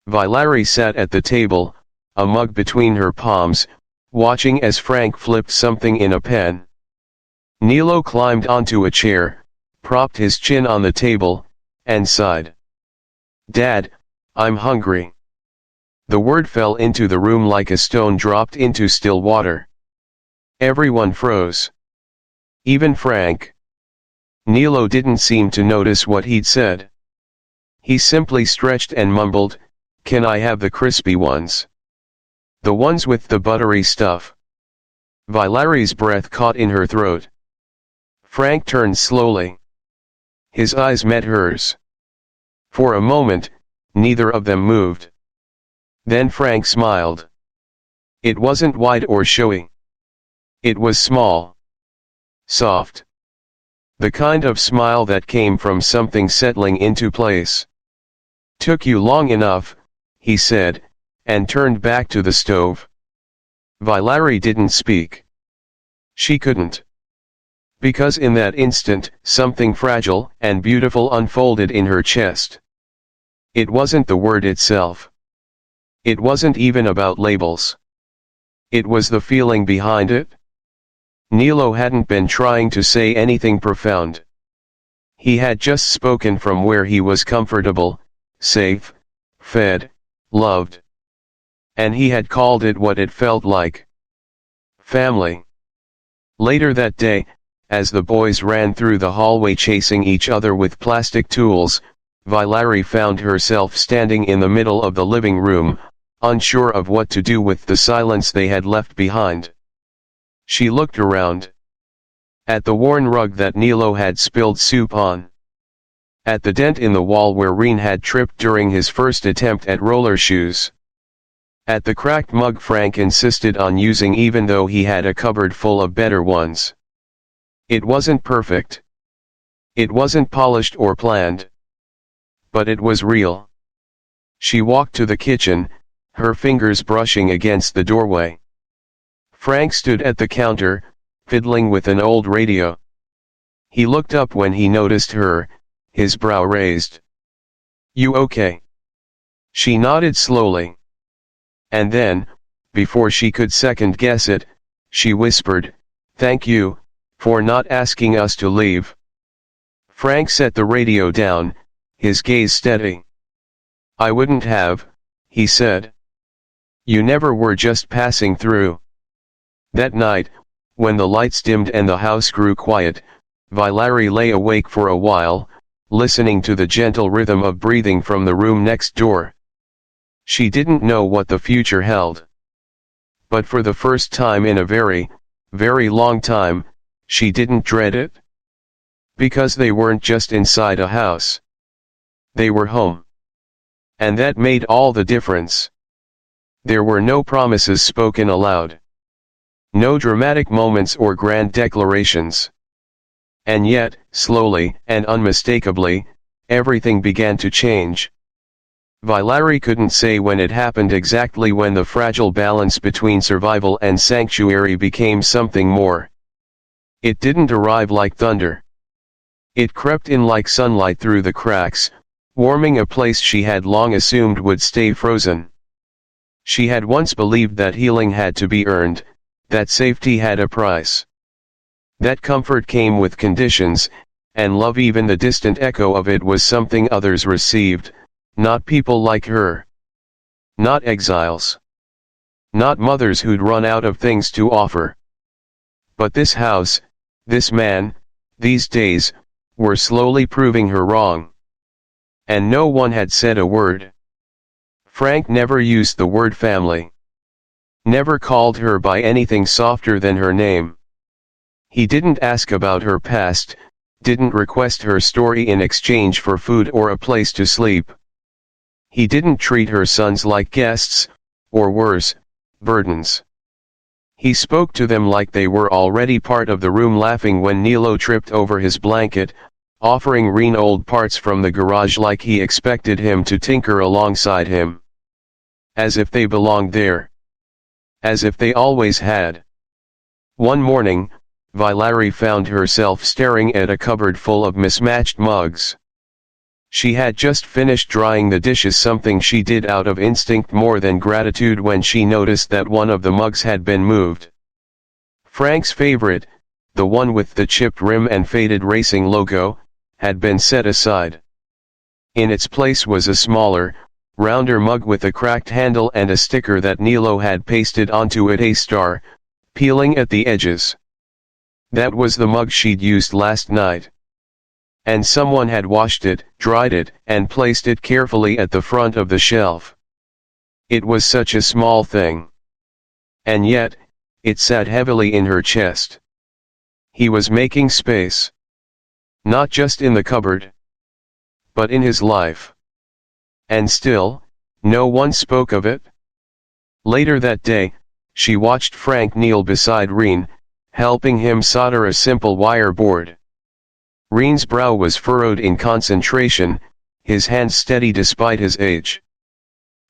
Valerie sat at the table, a mug between her palms, watching as Frank flipped something in a pen. Nilo climbed onto a chair, propped his chin on the table, and sighed. "Dad, I'm hungry." The word fell into the room like a stone dropped into still water. Everyone froze. Even Frank. Nilo didn't seem to notice what he'd said. He simply stretched and mumbled, "Can I have the crispy ones? The ones with the buttery stuff?" Valerie's breath caught in her throat. Frank turned slowly. His eyes met hers. For a moment, neither of them moved. Then Frank smiled. It wasn't wide or showy. It was small. Soft. The kind of smile that came from something settling into place. "Took you long enough," he said, and turned back to the stove. Valerie didn't speak. She couldn't. Because in that instant, something fragile and beautiful unfolded in her chest. It wasn't the word itself. It wasn't even about labels. It was the feeling behind it. Nilo hadn't been trying to say anything profound. He had just spoken from where he was comfortable, safe, fed, loved. And he had called it what it felt like. Family. Later that day, as the boys ran through the hallway chasing each other with plastic tools, Valerie found herself standing in the middle of the living room, unsure of what to do with the silence they had left behind. She looked around. At the worn rug that Nilo had spilled soup on. At the dent in the wall where Reen had tripped during his first attempt at roller shoes. At the cracked mug Frank insisted on using even though he had a cupboard full of better ones. It wasn't perfect. It wasn't polished or planned. But it was real. She walked to the kitchen, her fingers brushing against the doorway. Frank stood at the counter, fiddling with an old radio. He looked up when he noticed her, his brow raised. "You okay?" She nodded slowly. And then, before she could second guess it, she whispered, "Thank you, for not asking us to leave." Frank set the radio down, his gaze steady. "I wouldn't have," he said. "You never were just passing through." That night, when the lights dimmed and the house grew quiet, Valerie lay awake for a while, listening to the gentle rhythm of breathing from the room next door. She didn't know what the future held. But for the first time in a very, very long time, she didn't dread it. Because they weren't just inside a house. They were home. And that made all the difference. There were no promises spoken aloud. No dramatic moments or grand declarations. And yet, slowly and unmistakably, everything began to change. Valeri couldn't say when it happened exactly, when the fragile balance between survival and sanctuary became something more. It didn't arrive like thunder. It crept in like sunlight through the cracks, warming a place she had long assumed would stay frozen. She had once believed that healing had to be earned, that safety had a price. That comfort came with conditions, and love, even the distant echo of it, was something others received, not people like her. Not exiles. Not mothers who'd run out of things to offer. But this house, this man, these days, were slowly proving her wrong. And no one had said a word. Frank never used the word family. Never called her by anything softer than her name. He didn't ask about her past, didn't request her story in exchange for food or a place to sleep. He didn't treat her sons like guests, or worse, burdens. He spoke to them like they were already part of the room, laughing when Nilo tripped over his blanket, offering Reen old parts from the garage like he expected him to tinker alongside him. As if they belonged there. As if they always had. One morning, Valeri found herself staring at a cupboard full of mismatched mugs. She had just finished drying the dishes, something she did out of instinct more than gratitude, when she noticed that one of the mugs had been moved. Frank's favorite, the one with the chipped rim and faded racing logo, had been set aside. In its place was a smaller, rounder mug with a cracked handle and a sticker that Nilo had pasted onto it, a star, peeling at the edges. That was the mug she'd used last night. And someone had washed it, dried it, and placed it carefully at the front of the shelf. It was such a small thing. And yet, it sat heavily in her chest. He was making space. Not just in the cupboard, but in his life. And still, no one spoke of it. Later that day, she watched Frank kneel beside Reen, helping him solder a simple wire board. Reen's brow was furrowed in concentration, his hands steady despite his age.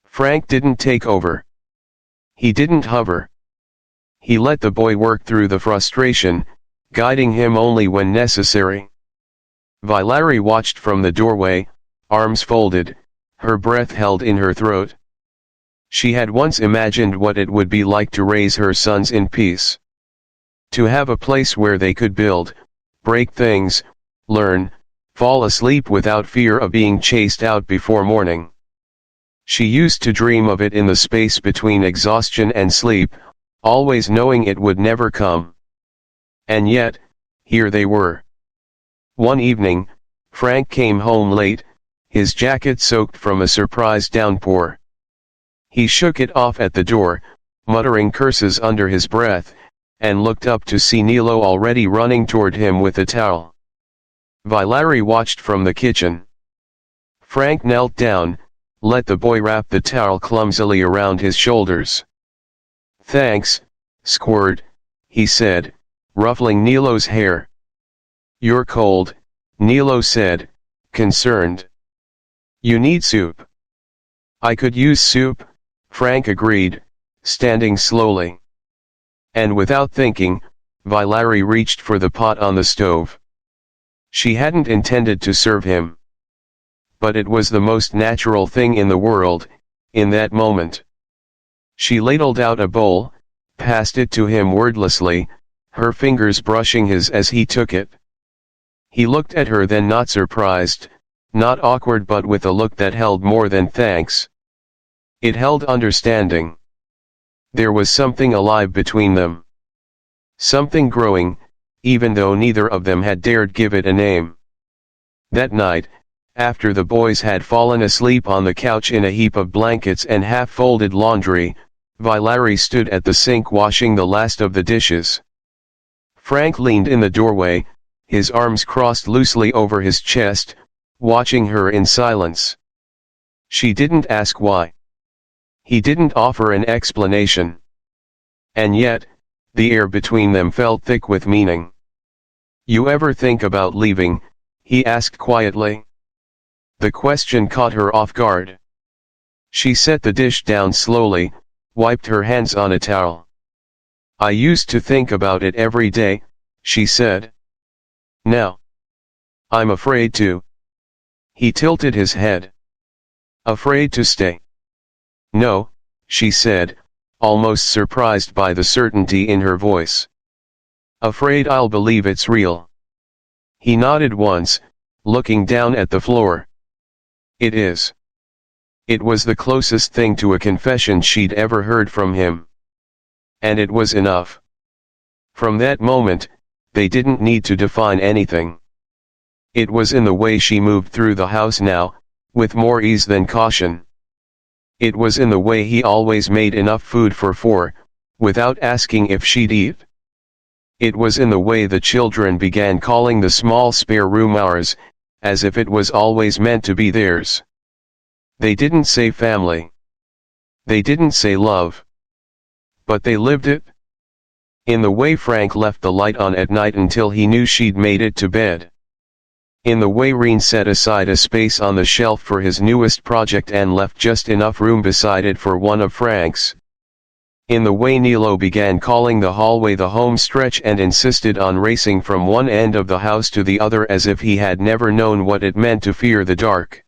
Frank didn't take over. He didn't hover. He let the boy work through the frustration, guiding him only when necessary. Valeri watched from the doorway, arms folded, her breath held in her throat. She had once imagined what it would be like to raise her sons in peace. To have a place where they could build, break things, learn, fall asleep without fear of being chased out before morning. She used to dream of it in the space between exhaustion and sleep, always knowing it would never come. And yet, here they were. One evening, Frank came home late, his jacket soaked from a surprise downpour. He shook it off at the door, muttering curses under his breath, and looked up to see Nilo already running toward him with a towel. Valeri watched from the kitchen. Frank knelt down, let the boy wrap the towel clumsily around his shoulders. "Thanks, Squirt," he said, ruffling Nilo's hair. "You're cold," Nilo said, concerned. "You need soup." "I could use soup," Frank agreed, standing slowly. And without thinking, Valeri reached for the pot on the stove. She hadn't intended to serve him. But it was the most natural thing in the world, in that moment. She ladled out a bowl, passed it to him wordlessly, her fingers brushing his as he took it. He looked at her, then, not surprised, not awkward, but with a look that held more than thanks. It held understanding. There was something alive between them. Something growing, even though neither of them had dared give it a name. That night, after the boys had fallen asleep on the couch in a heap of blankets and half-folded laundry, Valeri stood at the sink washing the last of the dishes. Frank leaned in the doorway, his arms crossed loosely over his chest, watching her in silence. She didn't ask why. He didn't offer an explanation. And yet, the air between them felt thick with meaning. "You ever think about leaving?" he asked quietly. The question caught her off guard. She set the dish down slowly, wiped her hands on a towel. I used to think about it every day, she said. Now, I'm afraid to. He tilted his head. Afraid to stay? No, she said, almost surprised by the certainty in her voice. Afraid I'll believe it's real. He nodded once, looking down at the floor. It is. It was the closest thing to a confession she'd ever heard from him. And it was enough. From that moment, they didn't need to define anything. It was in the way she moved through the house now, with more ease than caution. It was in the way he always made enough food for four, without asking if she'd eat. It was in the way the children began calling the small spare room ours, as if it was always meant to be theirs. They didn't say family. They didn't say love. But they lived it. In the way Frank left the light on at night until he knew she'd made it to bed. In the way Reen set aside a space on the shelf for his newest project and left just enough room beside it for one of Frank's. In the way Nilo began calling the hallway the home stretch and insisted on racing from one end of the house to the other as if he had never known what it meant to fear the dark.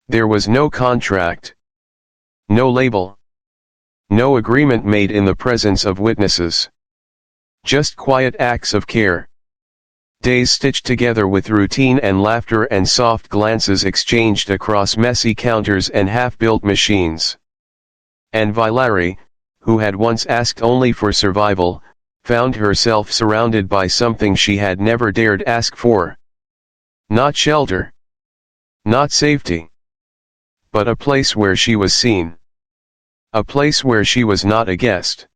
There was no contract. No label. No agreement made in the presence of witnesses. Just quiet acts of care. Days stitched together with routine and laughter and soft glances exchanged across messy counters and half-built machines. And Valerie, who had once asked only for survival, found herself surrounded by something she had never dared ask for. Not shelter. Not safety. But a place where she was seen. A place where she was not a guest.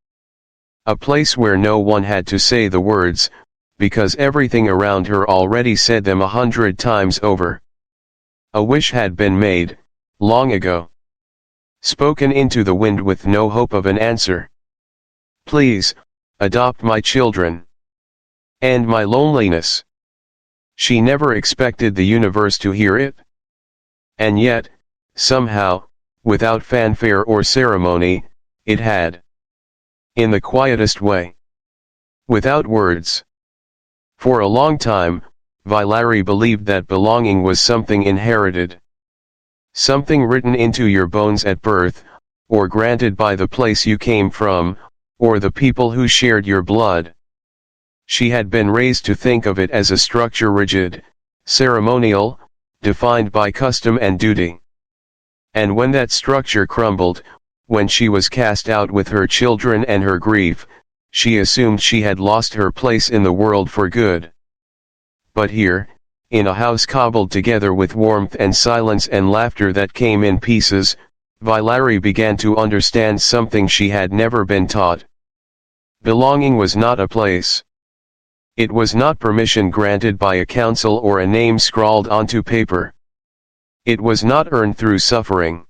A place where no one had to say the words, because everything around her already said them 100 times over. A wish had been made, long ago. Spoken into the wind with no hope of an answer. Please, adopt my children. And my loneliness. She never expected the universe to hear it. And yet, somehow, without fanfare or ceremony, it had. In the quietest way. Without words. For a long time, Valerie believed that belonging was something inherited. Something written into your bones at birth, or granted by the place you came from, or the people who shared your blood. She had been raised to think of it as a structure rigid, ceremonial, defined by custom and duty. And when that structure crumbled, when she was cast out with her children and her grief, she assumed she had lost her place in the world for good. But here, in a house cobbled together with warmth and silence and laughter that came in pieces, Valerie began to understand something she had never been taught. Belonging was not a place. It was not permission granted by a council or a name scrawled onto paper. It was not earned through suffering.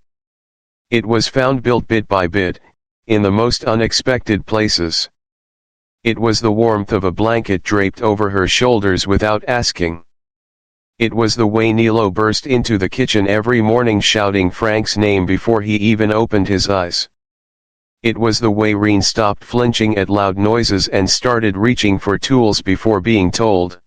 It was found built bit by bit, in the most unexpected places. It was the warmth of a blanket draped over her shoulders without asking. It was the way Nilo burst into the kitchen every morning shouting Frank's name before he even opened his eyes. It was the way Reen stopped flinching at loud noises and started reaching for tools before being told.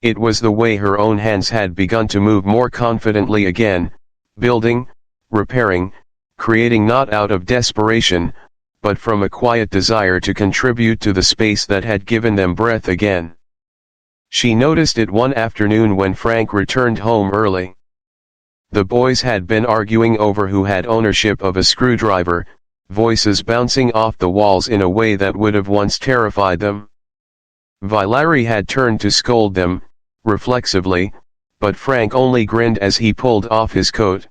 It was the way her own hands had begun to move more confidently again, building, repairing, creating not out of desperation, but from a quiet desire to contribute to the space that had given them breath again. She noticed it one afternoon when Frank returned home early. The boys had been arguing over who had ownership of a screwdriver, voices bouncing off the walls in a way that would have once terrified them. Valerie had turned to scold them, reflexively, but Frank only grinned as he pulled off his coat.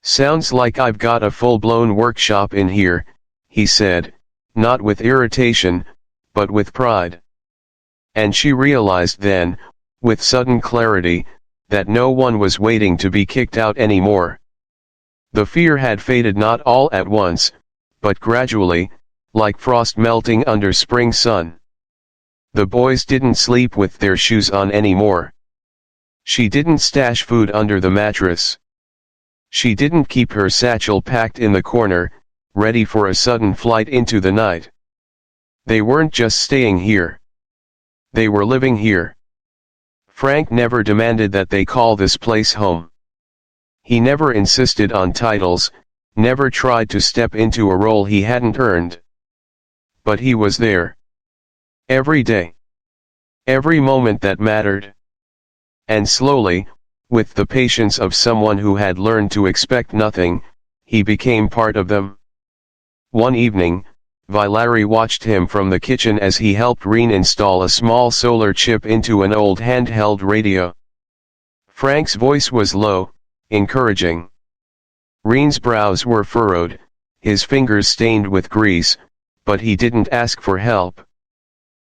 "Sounds like I've got a full-blown workshop in here," he said, not with irritation, but with pride. And she realized then, with sudden clarity, that no one was waiting to be kicked out anymore. The fear had faded not all at once, but gradually, like frost melting under spring sun. The boys didn't sleep with their shoes on anymore. She didn't stash food under the mattress. She didn't keep her satchel packed in the corner, ready for a sudden flight into the night. They weren't just staying here. They were living here. Frank never demanded that they call this place home. He never insisted on titles, never tried to step into a role he hadn't earned. But he was there. Every day. Every moment that mattered. And slowly, with the patience of someone who had learned to expect nothing, he became part of them. One evening, Valerie watched him from the kitchen as he helped Reen install a small solar chip into an old handheld radio. Frank's voice was low, encouraging. Reen's brows were furrowed, his fingers stained with grease, but he didn't ask for help.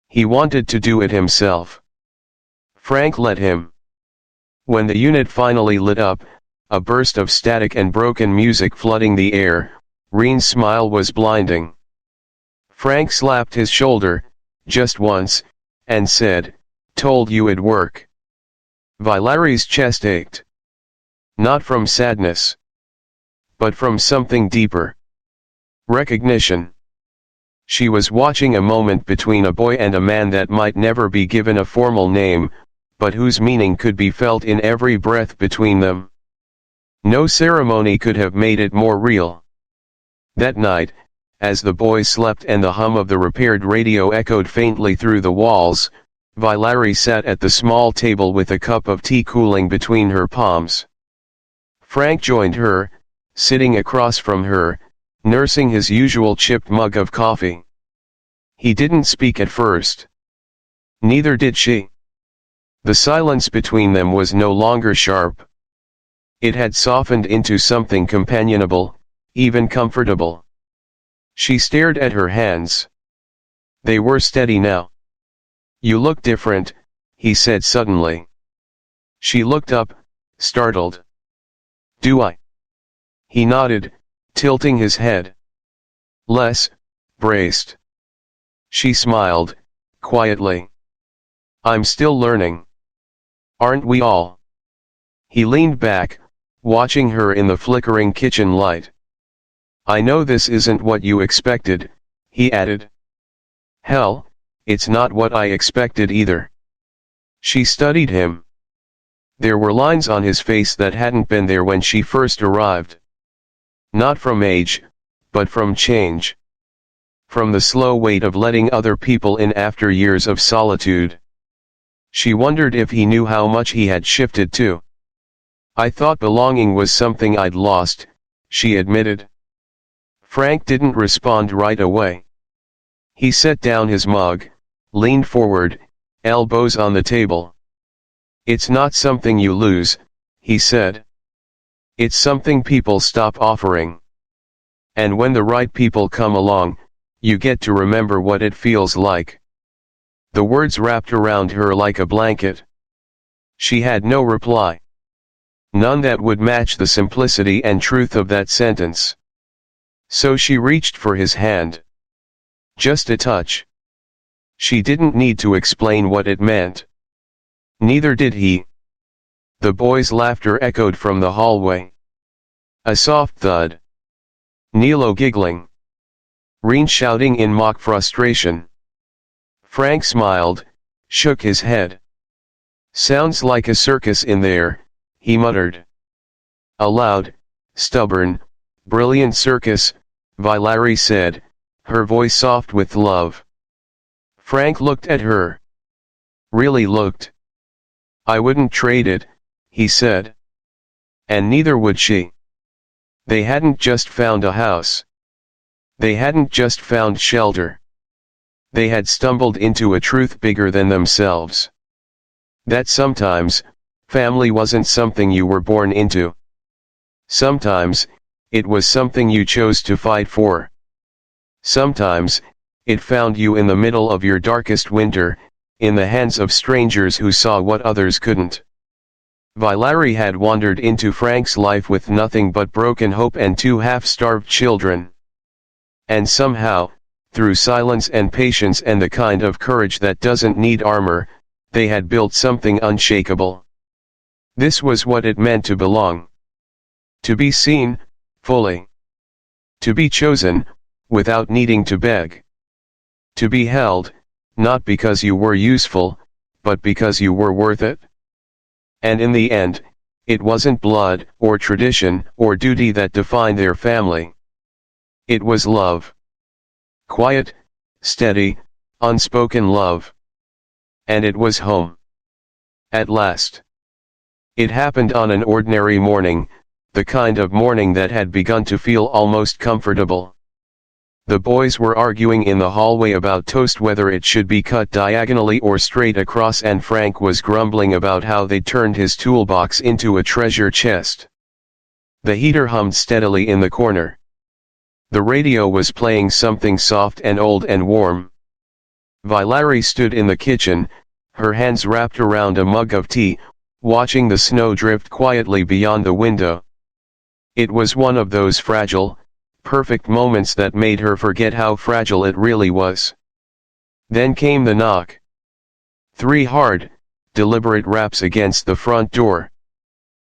He wanted to do it himself. Frank let him. When the unit finally lit up, a burst of static and broken music flooding the air, Reen's smile was blinding. Frank slapped his shoulder, just once, and said, "Told you it'd work." Valerie's chest ached. Not from sadness, but from something deeper. Recognition. She was watching a moment between a boy and a man that might never be given a formal name, but whose meaning could be felt in every breath between them. No ceremony could have made it more real. That night, as the boys slept and the hum of the repaired radio echoed faintly through the walls, Valerie sat at the small table with a cup of tea cooling between her palms. Frank joined her, sitting across from her, nursing his usual chipped mug of coffee. He didn't speak at first. Neither did she. The silence between them was no longer sharp. It had softened into something companionable, even comfortable. She stared at her hands. They were steady now. "You look different," he said suddenly. She looked up, startled. "Do I?" He nodded, tilting his head. "Less braced." She smiled, quietly. "I'm still learning. Aren't we all?" He leaned back, watching her in the flickering kitchen light. "I know this isn't what you expected," he added. "Hell, it's not what I expected either." She studied him. There were lines on his face that hadn't been there when she first arrived. Not from age, but from change. From the slow weight of letting other people in after years of solitude. She wondered if he knew how much he had shifted too. "I thought belonging was something I'd lost," she admitted. Frank didn't respond right away. He set down his mug, leaned forward, elbows on the table. "It's not something you lose," he said. "It's something people stop offering. And when the right people come along, you get to remember what it feels like." The words wrapped around her like a blanket. She had no reply. None that would match the simplicity and truth of that sentence. So she reached for his hand. Just a touch. She didn't need to explain what it meant. Neither did he. The boys' laughter echoed from the hallway. A soft thud. Nilo giggling. Reen shouting in mock frustration. Frank smiled, shook his head. "Sounds like a circus in there," he muttered. "A loud, stubborn, brilliant circus," Valerie said, her voice soft with love. Frank looked at her. Really looked. "I wouldn't trade it," he said. And neither would she. They hadn't just found a house. They hadn't just found shelter. They had stumbled into a truth bigger than themselves. That sometimes, family wasn't something you were born into. Sometimes, it was something you chose to fight for. Sometimes, it found you in the middle of your darkest winter, in the hands of strangers who saw what others couldn't. Valerie had wandered into Frank's life with nothing but broken hope and 2 half-starved children. And somehow, through silence and patience and the kind of courage that doesn't need armor, they had built something unshakable. This was what it meant to belong. To be seen, fully. To be chosen, without needing to beg. To be held, not because you were useful, but because you were worth it. And in the end, it wasn't blood, or tradition, or duty that defined their family. It was love. Quiet, steady, unspoken love. And it was home. At last. It happened on an ordinary morning, the kind of morning that had begun to feel almost comfortable. The boys were arguing in the hallway about toast, whether it should be cut diagonally or straight across, and Frank was grumbling about how they'd turned his toolbox into a treasure chest. The heater hummed steadily in the corner. The radio was playing something soft and old and warm. Valerie stood in the kitchen, her hands wrapped around a mug of tea, watching the snow drift quietly beyond the window. It was one of those fragile, perfect moments that made her forget how fragile it really was. Then came the knock. 3 hard, deliberate raps against the front door.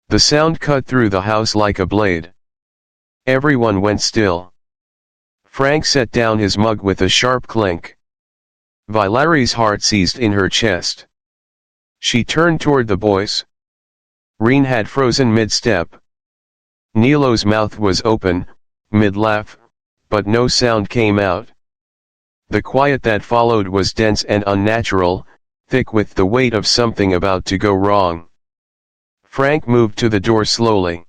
The sound cut through the house like a blade. Everyone went still. Frank set down his mug with a sharp clink. Valerie's heart seized in her chest. She turned toward the boys. Reen had frozen mid-step. Nilo's mouth was open, mid-laugh, but no sound came out. The quiet that followed was dense and unnatural, thick with the weight of something about to go wrong. Frank moved to the door slowly.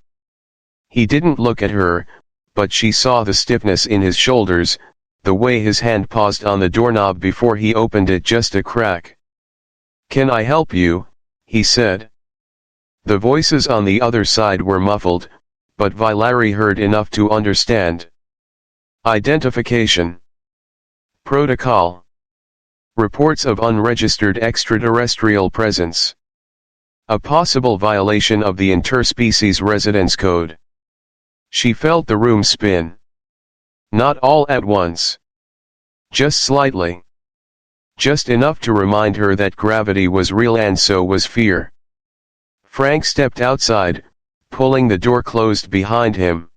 He didn't look at her, but she saw the stiffness in his shoulders, the way his hand paused on the doorknob before he opened it just a crack. "Can I help you?" he said. The voices on the other side were muffled, but Valerie heard enough to understand. Identification. Protocol. Reports of unregistered extraterrestrial presence. A possible violation of the interspecies residence code. She felt the room spin. Not all at once. Just slightly. Just enough to remind her that gravity was real and so was fear. Frank stepped outside, pulling the door closed behind him.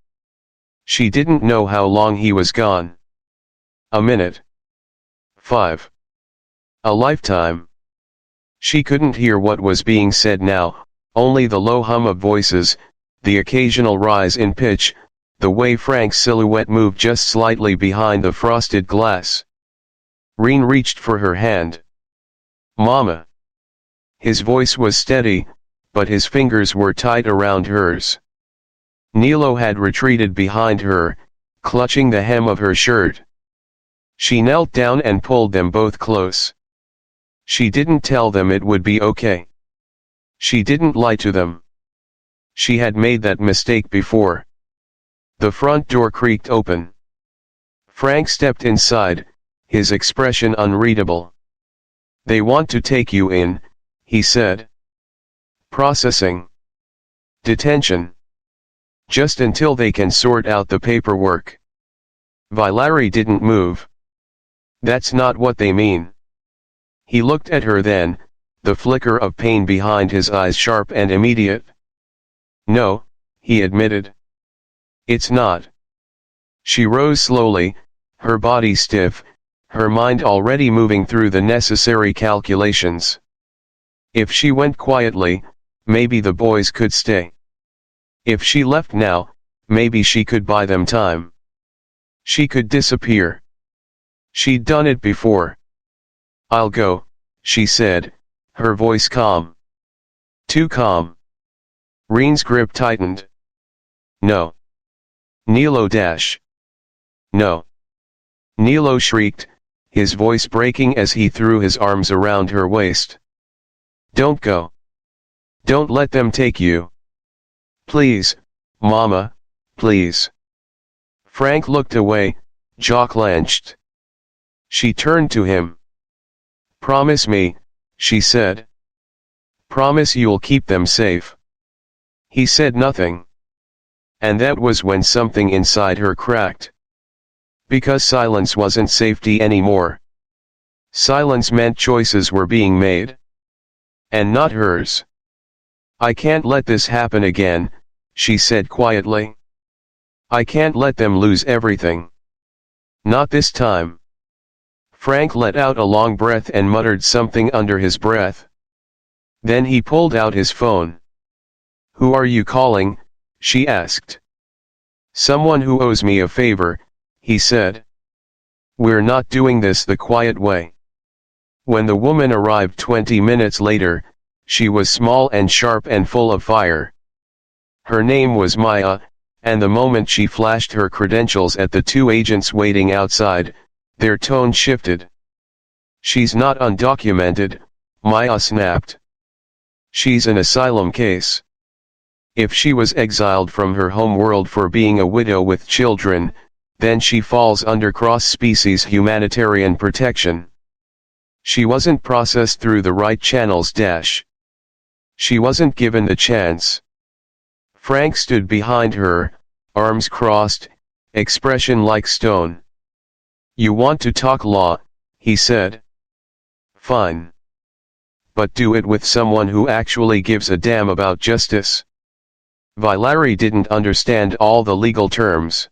She didn't know how long he was gone. A minute. 5. A lifetime. She couldn't hear what was being said now, only the low hum of voices, the occasional rise in pitch, the way Frank's silhouette moved just slightly behind the frosted glass. Reen reached for her hand. "Mama." His voice was steady, but his fingers were tight around hers. Nilo had retreated behind her, clutching the hem of her shirt. She knelt down and pulled them both close. She didn't tell them it would be okay. She didn't lie to them. She had made that mistake before. The front door creaked open. Frank stepped inside, his expression unreadable. "They want to take you in," he said. "Processing. Detention. Just until they can sort out the paperwork." Valerie didn't move. "That's not what they mean." He looked at her then, the flicker of pain behind his eyes sharp and immediate. "No," he admitted. "It's not." She rose slowly, her body stiff, her mind already moving through the necessary calculations. If she went quietly, maybe the boys could stay. If she left now, maybe she could buy them time. She could disappear. She'd done it before. "I'll go," she said, her voice calm. Too calm. Reen's grip tightened. "No." "Nilo dash." "No." Nilo shrieked, his voice breaking as he threw his arms around her waist. "Don't go. Don't let them take you. Please, Mama, please." Frank looked away, jaw clenched. She turned to him. "Promise me," she said. "Promise you'll keep them safe." He said nothing. And that was when something inside her cracked. Because silence wasn't safety anymore. Silence meant choices were being made. And not hers. "I can't let this happen again," she said quietly. I can't let them lose everything. Not this time. Frank let out a long breath and muttered something under his breath. Then he pulled out his phone. Who are you calling? She asked. Someone who owes me a favor, he said. We're not doing this the quiet way. When the woman arrived 20 minutes later, she was small and sharp and full of fire. Her name was Maya, and the moment she flashed her credentials at the two agents waiting outside, their tone shifted. She's not undocumented, Maya snapped. She's an asylum case. If she was exiled from her home world for being a widow with children, then she falls under cross-species humanitarian protection. She wasn't processed through the right channels. She wasn't given the chance. Frank stood behind her, arms crossed, expression like stone. You want to talk law, he said. Fine. But do it with someone who actually gives a damn about justice. Valerie didn't understand all the legal terms.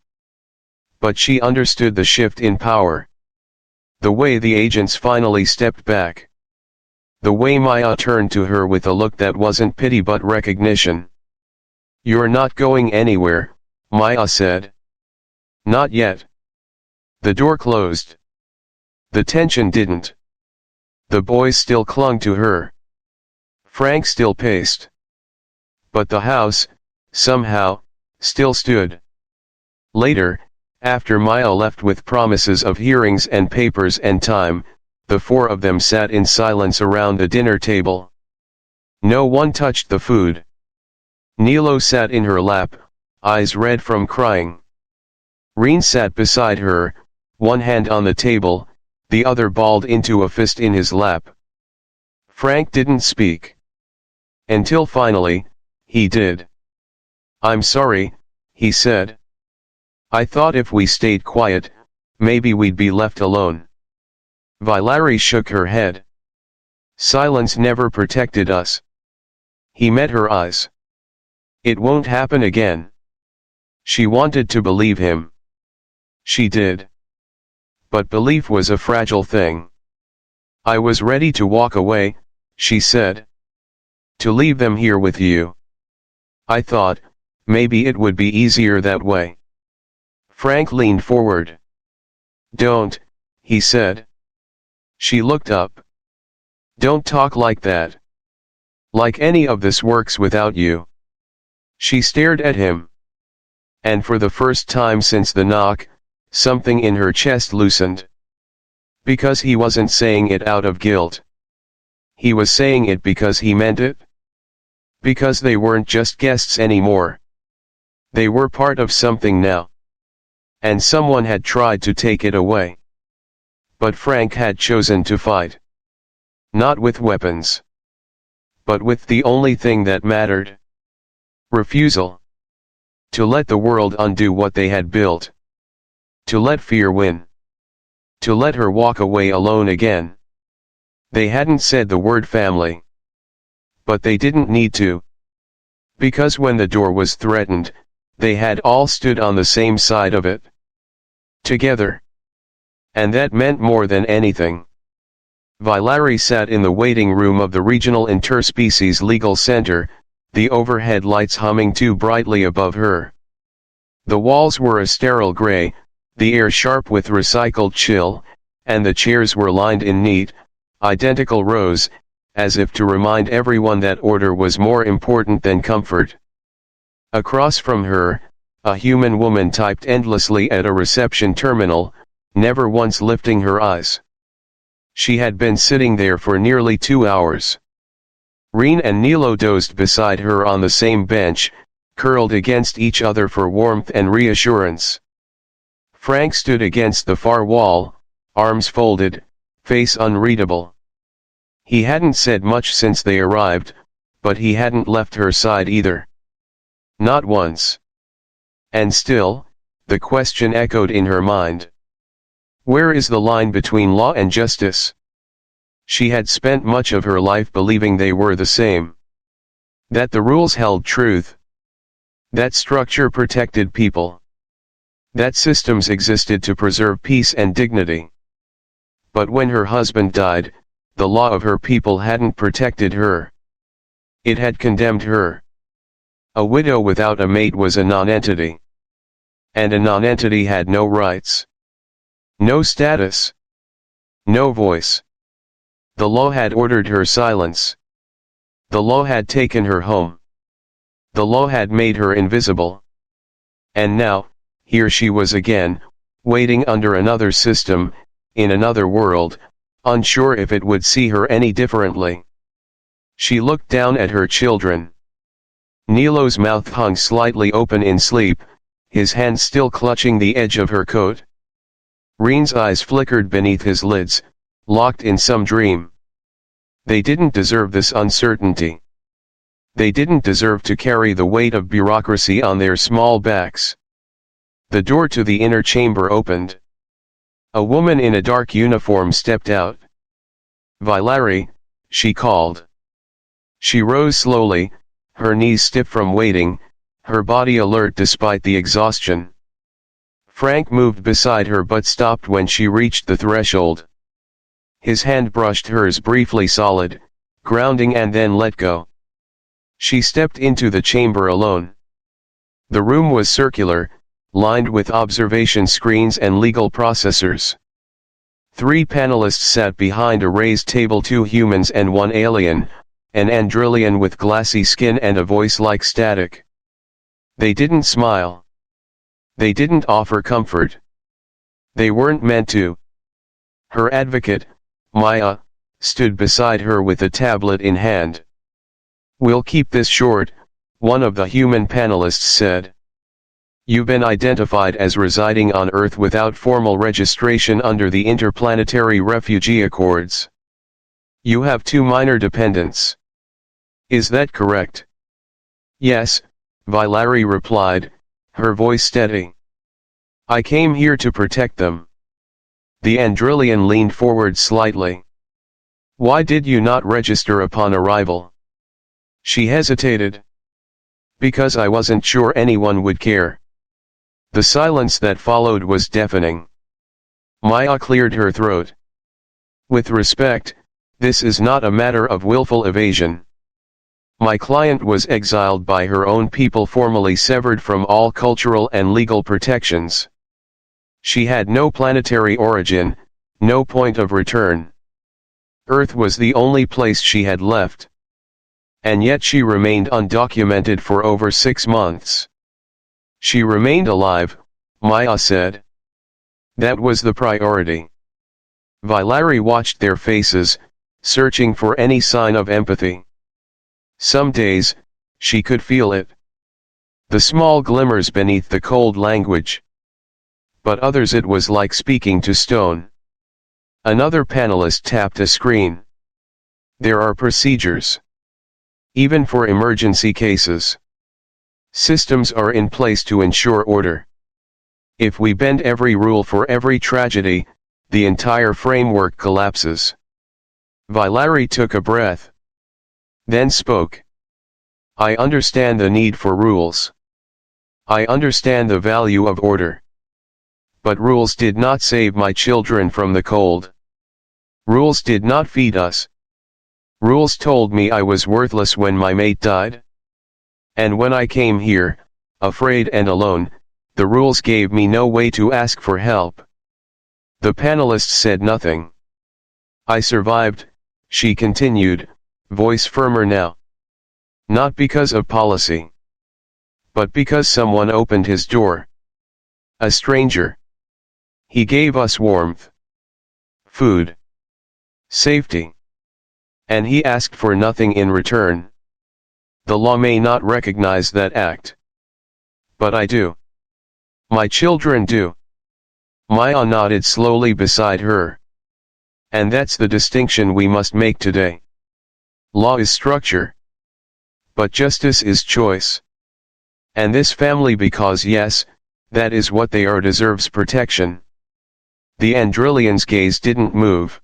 But she understood the shift in power. The way the agents finally stepped back. The way Maya turned to her with a look that wasn't pity but recognition. You're not going anywhere, Maya said. Not yet. The door closed. The tension didn't. The boys still clung to her. Frank still paced. But the house, somehow, still stood. Later, after Maya left with promises of hearings and papers and time, the four of them sat in silence around the dinner table. No one touched the food. Nilo sat in her lap, eyes red from crying. Reen sat beside her, one hand on the table, the other balled into a fist in his lap. Frank didn't speak. Until finally, he did. I'm sorry, he said. I thought if we stayed quiet, maybe we'd be left alone. Valerie shook her head. Silence never protected us. He met her eyes. It won't happen again. She wanted to believe him. She did. But belief was a fragile thing. I was ready to walk away, she said. To leave them here with you. I thought, maybe it would be easier that way. Frank leaned forward. Don't, he said. She looked up. Don't talk like that. Like any of this works without you. She stared at him. And for the first time since the knock, something in her chest loosened. Because he wasn't saying it out of guilt. He was saying it because he meant it. Because they weren't just guests anymore. They were part of something now. And someone had tried to take it away. But Frank had chosen to fight. Not with weapons. But with the only thing that mattered. Refusal. To let the world undo what they had built. To let fear win. To let her walk away alone again. They hadn't said the word family. But they didn't need to. Because when the door was threatened, they had all stood on the same side of it. Together. And that meant more than anything. Valerie sat in the waiting room of the Regional Interspecies Legal Center, the overhead lights humming too brightly above her. The walls were a sterile gray, the air sharp with recycled chill, and the chairs were lined in neat, identical rows, as if to remind everyone that order was more important than comfort. Across from her, a human woman typed endlessly at a reception terminal, never once lifting her eyes. She had been sitting there for nearly 2 hours. Reen and Nilo dozed beside her on the same bench, curled against each other for warmth and reassurance. Frank stood against the far wall, arms folded, face unreadable. He hadn't said much since they arrived, but he hadn't left her side either. Not once. And still, the question echoed in her mind. Where is the line between law and justice? She had spent much of her life believing they were the same. That the rules held truth. That structure protected people. That systems existed to preserve peace and dignity. But when her husband died, the law of her people hadn't protected her. It had condemned her. A widow without a mate was a nonentity. And a nonentity had no rights. No status. No voice. The law had ordered her silence. The law had taken her home. The law had made her invisible. And now, here she was again, waiting under another system, in another world, unsure if it would see her any differently. She looked down at her children. Nilo's mouth hung slightly open in sleep, his hand still clutching the edge of her coat. Reen's eyes flickered beneath his lids, locked in some dream. They didn't deserve this uncertainty. They didn't deserve to carry the weight of bureaucracy on their small backs. The door to the inner chamber opened. A woman in a dark uniform stepped out. "Valeri," she called. She rose slowly, her knees stiff from waiting, her body alert despite the exhaustion. Frank moved beside her but stopped when she reached the threshold. His hand brushed hers briefly, solid, grounding, and then let go. She stepped into the chamber alone. The room was circular, lined with observation screens and legal processors. 3 panelists sat behind a raised table, 2 humans and 1 alien, an Andrillian with glassy skin and a voice like static. They didn't smile. They didn't offer comfort. They weren't meant to. Her advocate, Maya, stood beside her with a tablet in hand. "We'll keep this short," one of the human panelists said. "You've been identified as residing on Earth without formal registration under the Interplanetary Refugee Accords. You have 2 minor dependents. Is that correct?" "Yes," Valeri replied, her voice steady. "I came here to protect them." The Andrillian leaned forward slightly. "Why did you not register upon arrival?" She hesitated. "Because I wasn't sure anyone would care." The silence that followed was deafening. Maya cleared her throat. "With respect, this is not a matter of willful evasion. My client was exiled by her own people, formally severed from all cultural and legal protections. She had no planetary origin, no point of return. Earth was the only place she had left. And yet she remained undocumented for over 6 months. She remained alive, Maya said. That was the priority." Valeri watched their faces, searching for any sign of empathy. Some days, she could feel it. The small glimmers beneath the cold language. But others it was like speaking to stone. Another panelist tapped a screen. "There are procedures. Even for emergency cases. Systems are in place to ensure order. If we bend every rule for every tragedy, the entire framework collapses." Valeri took a breath. Then spoke. "I understand the need for rules. I understand the value of order. But rules did not save my children from the cold. Rules did not feed us. Rules told me I was worthless when my mate died. And when I came here, afraid and alone, the rules gave me no way to ask for help." The panelists said nothing. "I survived," she continued, voice firmer now. "Not because of policy. But because someone opened his door. A stranger. He gave us warmth. Food. Safety. And he asked for nothing in return. The law may not recognize that act. But I do. My children do." Maya nodded slowly beside her. "And that's the distinction we must make today. Law is structure. But justice is choice. And this family, because yes, that is what they are, deserves protection." The Andrillian's gaze didn't move.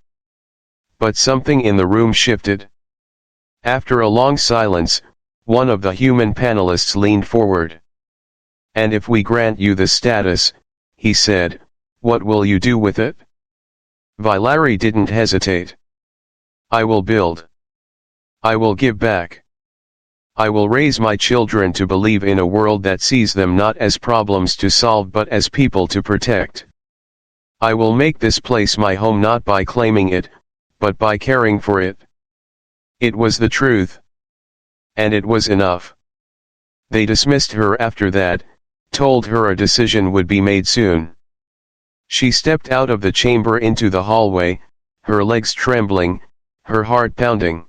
But something in the room shifted. After a long silence, one of the human panelists leaned forward. And if we grant you the status, he said, what will you do with it? Valery didn't hesitate. I will build. I will give back. I will raise my children to believe in a world that sees them not as problems to solve but as people to protect. I will make this place my home not by claiming it, but by caring for it. It was the truth. And it was enough. They dismissed her after that, told her a decision would be made soon. She stepped out of the chamber into the hallway, her legs trembling, her heart pounding.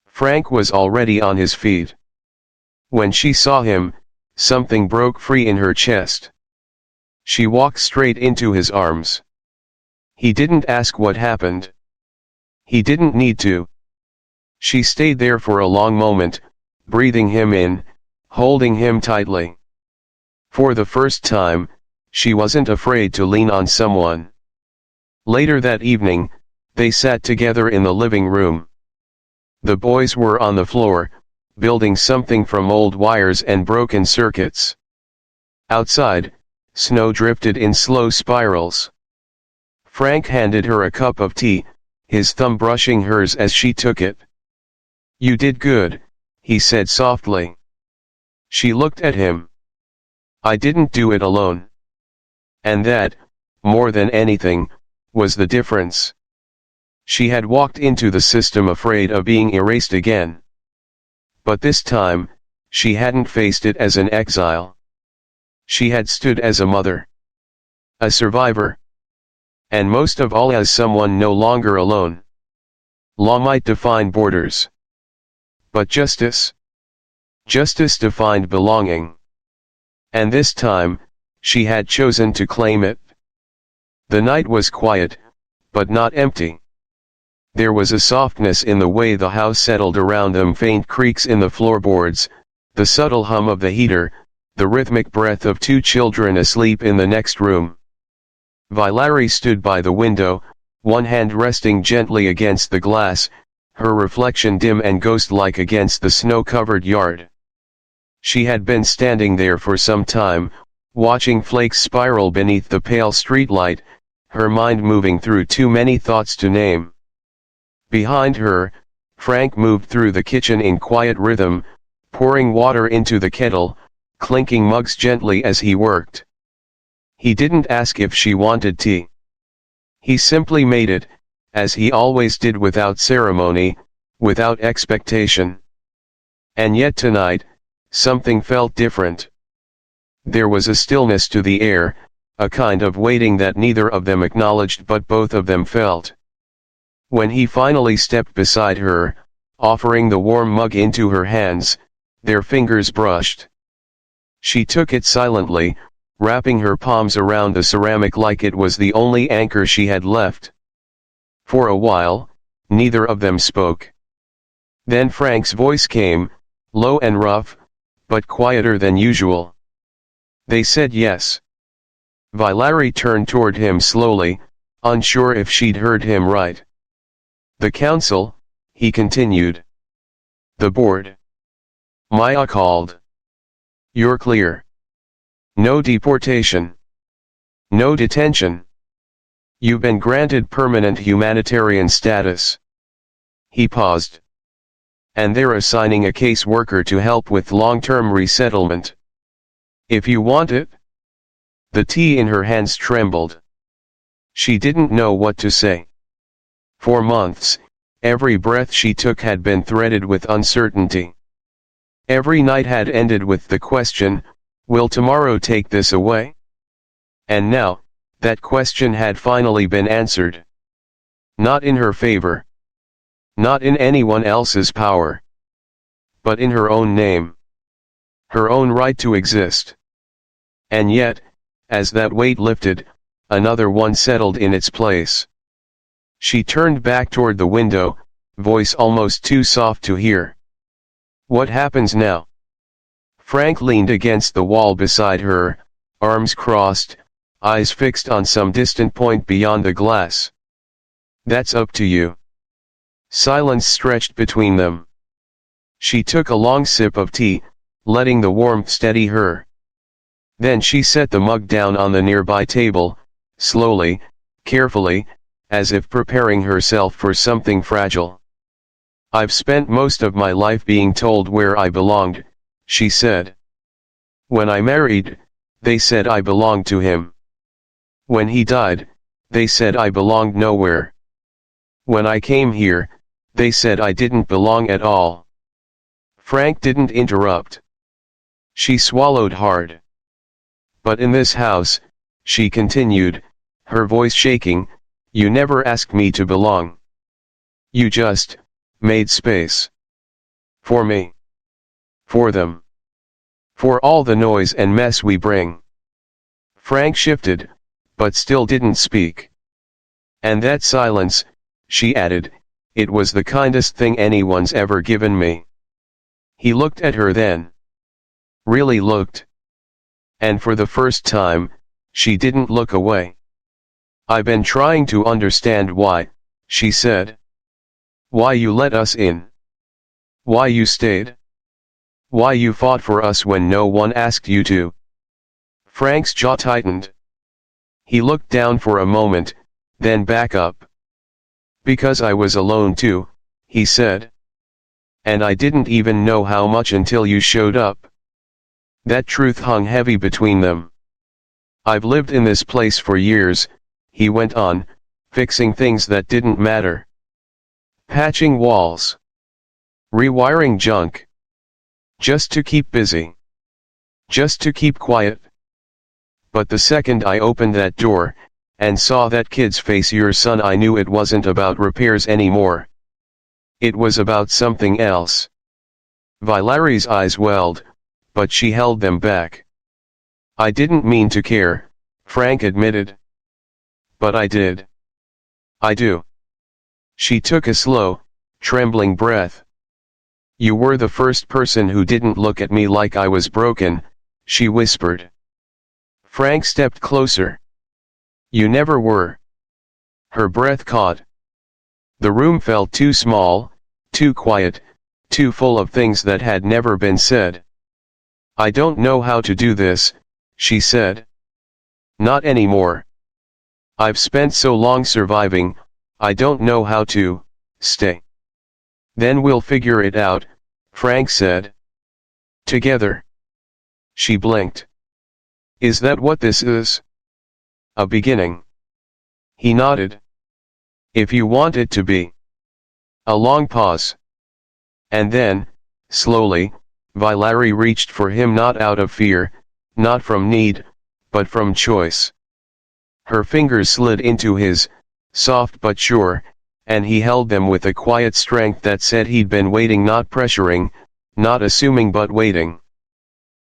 Frank was already on his feet. When she saw him, something broke free in her chest. She walked straight into his arms. He didn't ask what happened. He didn't need to. She stayed there for a long moment, breathing him in, holding him tightly. For the first time, she wasn't afraid to lean on someone. Later that evening, they sat together in the living room. The boys were on the floor, building something from old wires and broken circuits. Outside, snow drifted in slow spirals. Frank handed her a cup of tea, his thumb brushing hers as she took it. You did good, he said softly. She looked at him. I didn't do it alone. And that, more than anything, was the difference. She had walked into the system afraid of being erased again. But this time, she hadn't faced it as an exile. She had stood as a mother. A survivor. And most of all as someone no longer alone. Law might define borders. But justice? Justice defined belonging. And this time, she had chosen to claim it. The night was quiet, but not empty. There was a softness in the way the house settled around them, faint creaks in the floorboards, the subtle hum of the heater, the rhythmic breath of two children asleep in the next room. Valery stood by the window, one hand resting gently against the glass, her reflection dim and ghost-like against the snow-covered yard. She had been standing there for some time, watching flakes spiral beneath the pale streetlight, her mind moving through too many thoughts to name. Behind her, Frank moved through the kitchen in quiet rhythm, pouring water into the kettle, clinking mugs gently as he worked. He didn't ask if she wanted tea. He simply made it, as he always did, without ceremony, without expectation. And yet tonight, something felt different. There was a stillness to the air, a kind of waiting that neither of them acknowledged but both of them felt. When he finally stepped beside her, offering the warm mug into her hands, their fingers brushed. She took it silently, wrapping her palms around the ceramic like it was the only anchor she had left. For a while, neither of them spoke. Then Frank's voice came, low and rough, but quieter than usual. They said yes. Valery turned toward him slowly, unsure if she'd heard him right. The council, he continued. The board. Maya called. You're clear. No deportation. No detention. You've been granted permanent humanitarian status. He paused. And they're assigning a case worker to help with long-term resettlement. If you want it. The tea in her hands trembled. She didn't know what to say. For months, every breath she took had been threaded with uncertainty. Every night had ended with the question, will tomorrow take this away? And now, that question had finally been answered. Not in her favor. Not in anyone else's power. But in her own name. Her own right to exist. And yet, as that weight lifted, another one settled in its place. She turned back toward the window, voice almost too soft to hear. What happens now? Frank leaned against the wall beside her, arms crossed, eyes fixed on some distant point beyond the glass. That's up to you. Silence stretched between them. She took a long sip of tea, letting the warmth steady her. Then she set the mug down on the nearby table, slowly, carefully, as if preparing herself for something fragile. "I've spent most of my life being told where I belonged," she said. "When I married, they said I belonged to him. When he died, they said I belonged nowhere. When I came here, they said I didn't belong at all." Frank didn't interrupt. She swallowed hard. "But in this house," she continued, her voice shaking, "you never asked me to belong. You just made space. For me. For them. For all the noise and mess we bring." Frank shifted, but still didn't speak. "And that silence," she added, "it was the kindest thing anyone's ever given me." He looked at her then. Really looked. And for the first time, she didn't look away. "I've been trying to understand why," she said. "Why you let us in. Why you stayed. Why you fought for us when no one asked you to." Frank's jaw tightened. He looked down for a moment, then back up. "Because I was alone too," he said. "And I didn't even know how much until you showed up." That truth hung heavy between them. "I've lived in this place for years," he went on, "fixing things that didn't matter. Patching walls. Rewiring junk. Just to keep busy. Just to keep quiet. But the second I opened that door, and saw that kid's face, your son, I knew it wasn't about repairs anymore. It was about something else." Valerie's eyes welled, but she held them back. "I didn't mean to care," Frank admitted. "But I did. I do." She took a slow, trembling breath. "You were the first person who didn't look at me like I was broken," she whispered. Frank stepped closer. "You never were." Her breath caught. The room felt too small, too quiet, too full of things that had never been said. "I don't know how to do this," she said. "Not anymore. I've spent so long surviving, I don't know how to stay." "Then we'll figure it out," Frank said. "Together." She blinked. "Is that what this is? A beginning?" He nodded. "If you want it to be." A long pause. And then, slowly, Valerie reached for him, not out of fear, not from need, but from choice. Her fingers slid into his, soft but sure, and he held them with a quiet strength that said he'd been waiting, not pressuring, not assuming, but waiting.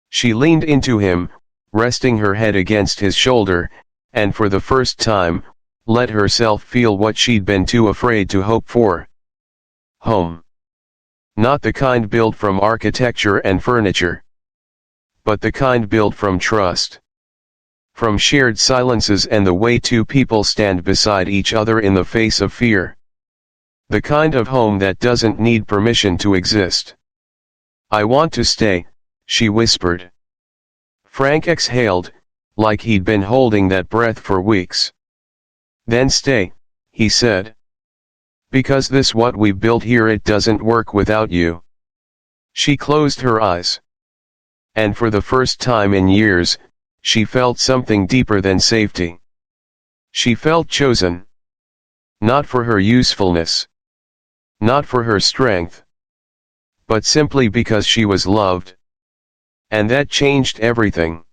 She leaned into him, resting her head against his shoulder, and for the first time, let herself feel what she'd been too afraid to hope for. Home. Not the kind built from architecture and furniture, but the kind built from trust. From shared silences and the way two people stand beside each other in the face of fear. The kind of home that doesn't need permission to exist. "I want to stay," she whispered. Frank exhaled, like he'd been holding that breath for weeks. "Then stay," he said. "Because this what we've built here, it doesn't work without you." She closed her eyes. And for the first time in years, she felt something deeper than safety. She felt chosen. Not for her usefulness. Not for her strength. But simply because she was loved. And that changed everything.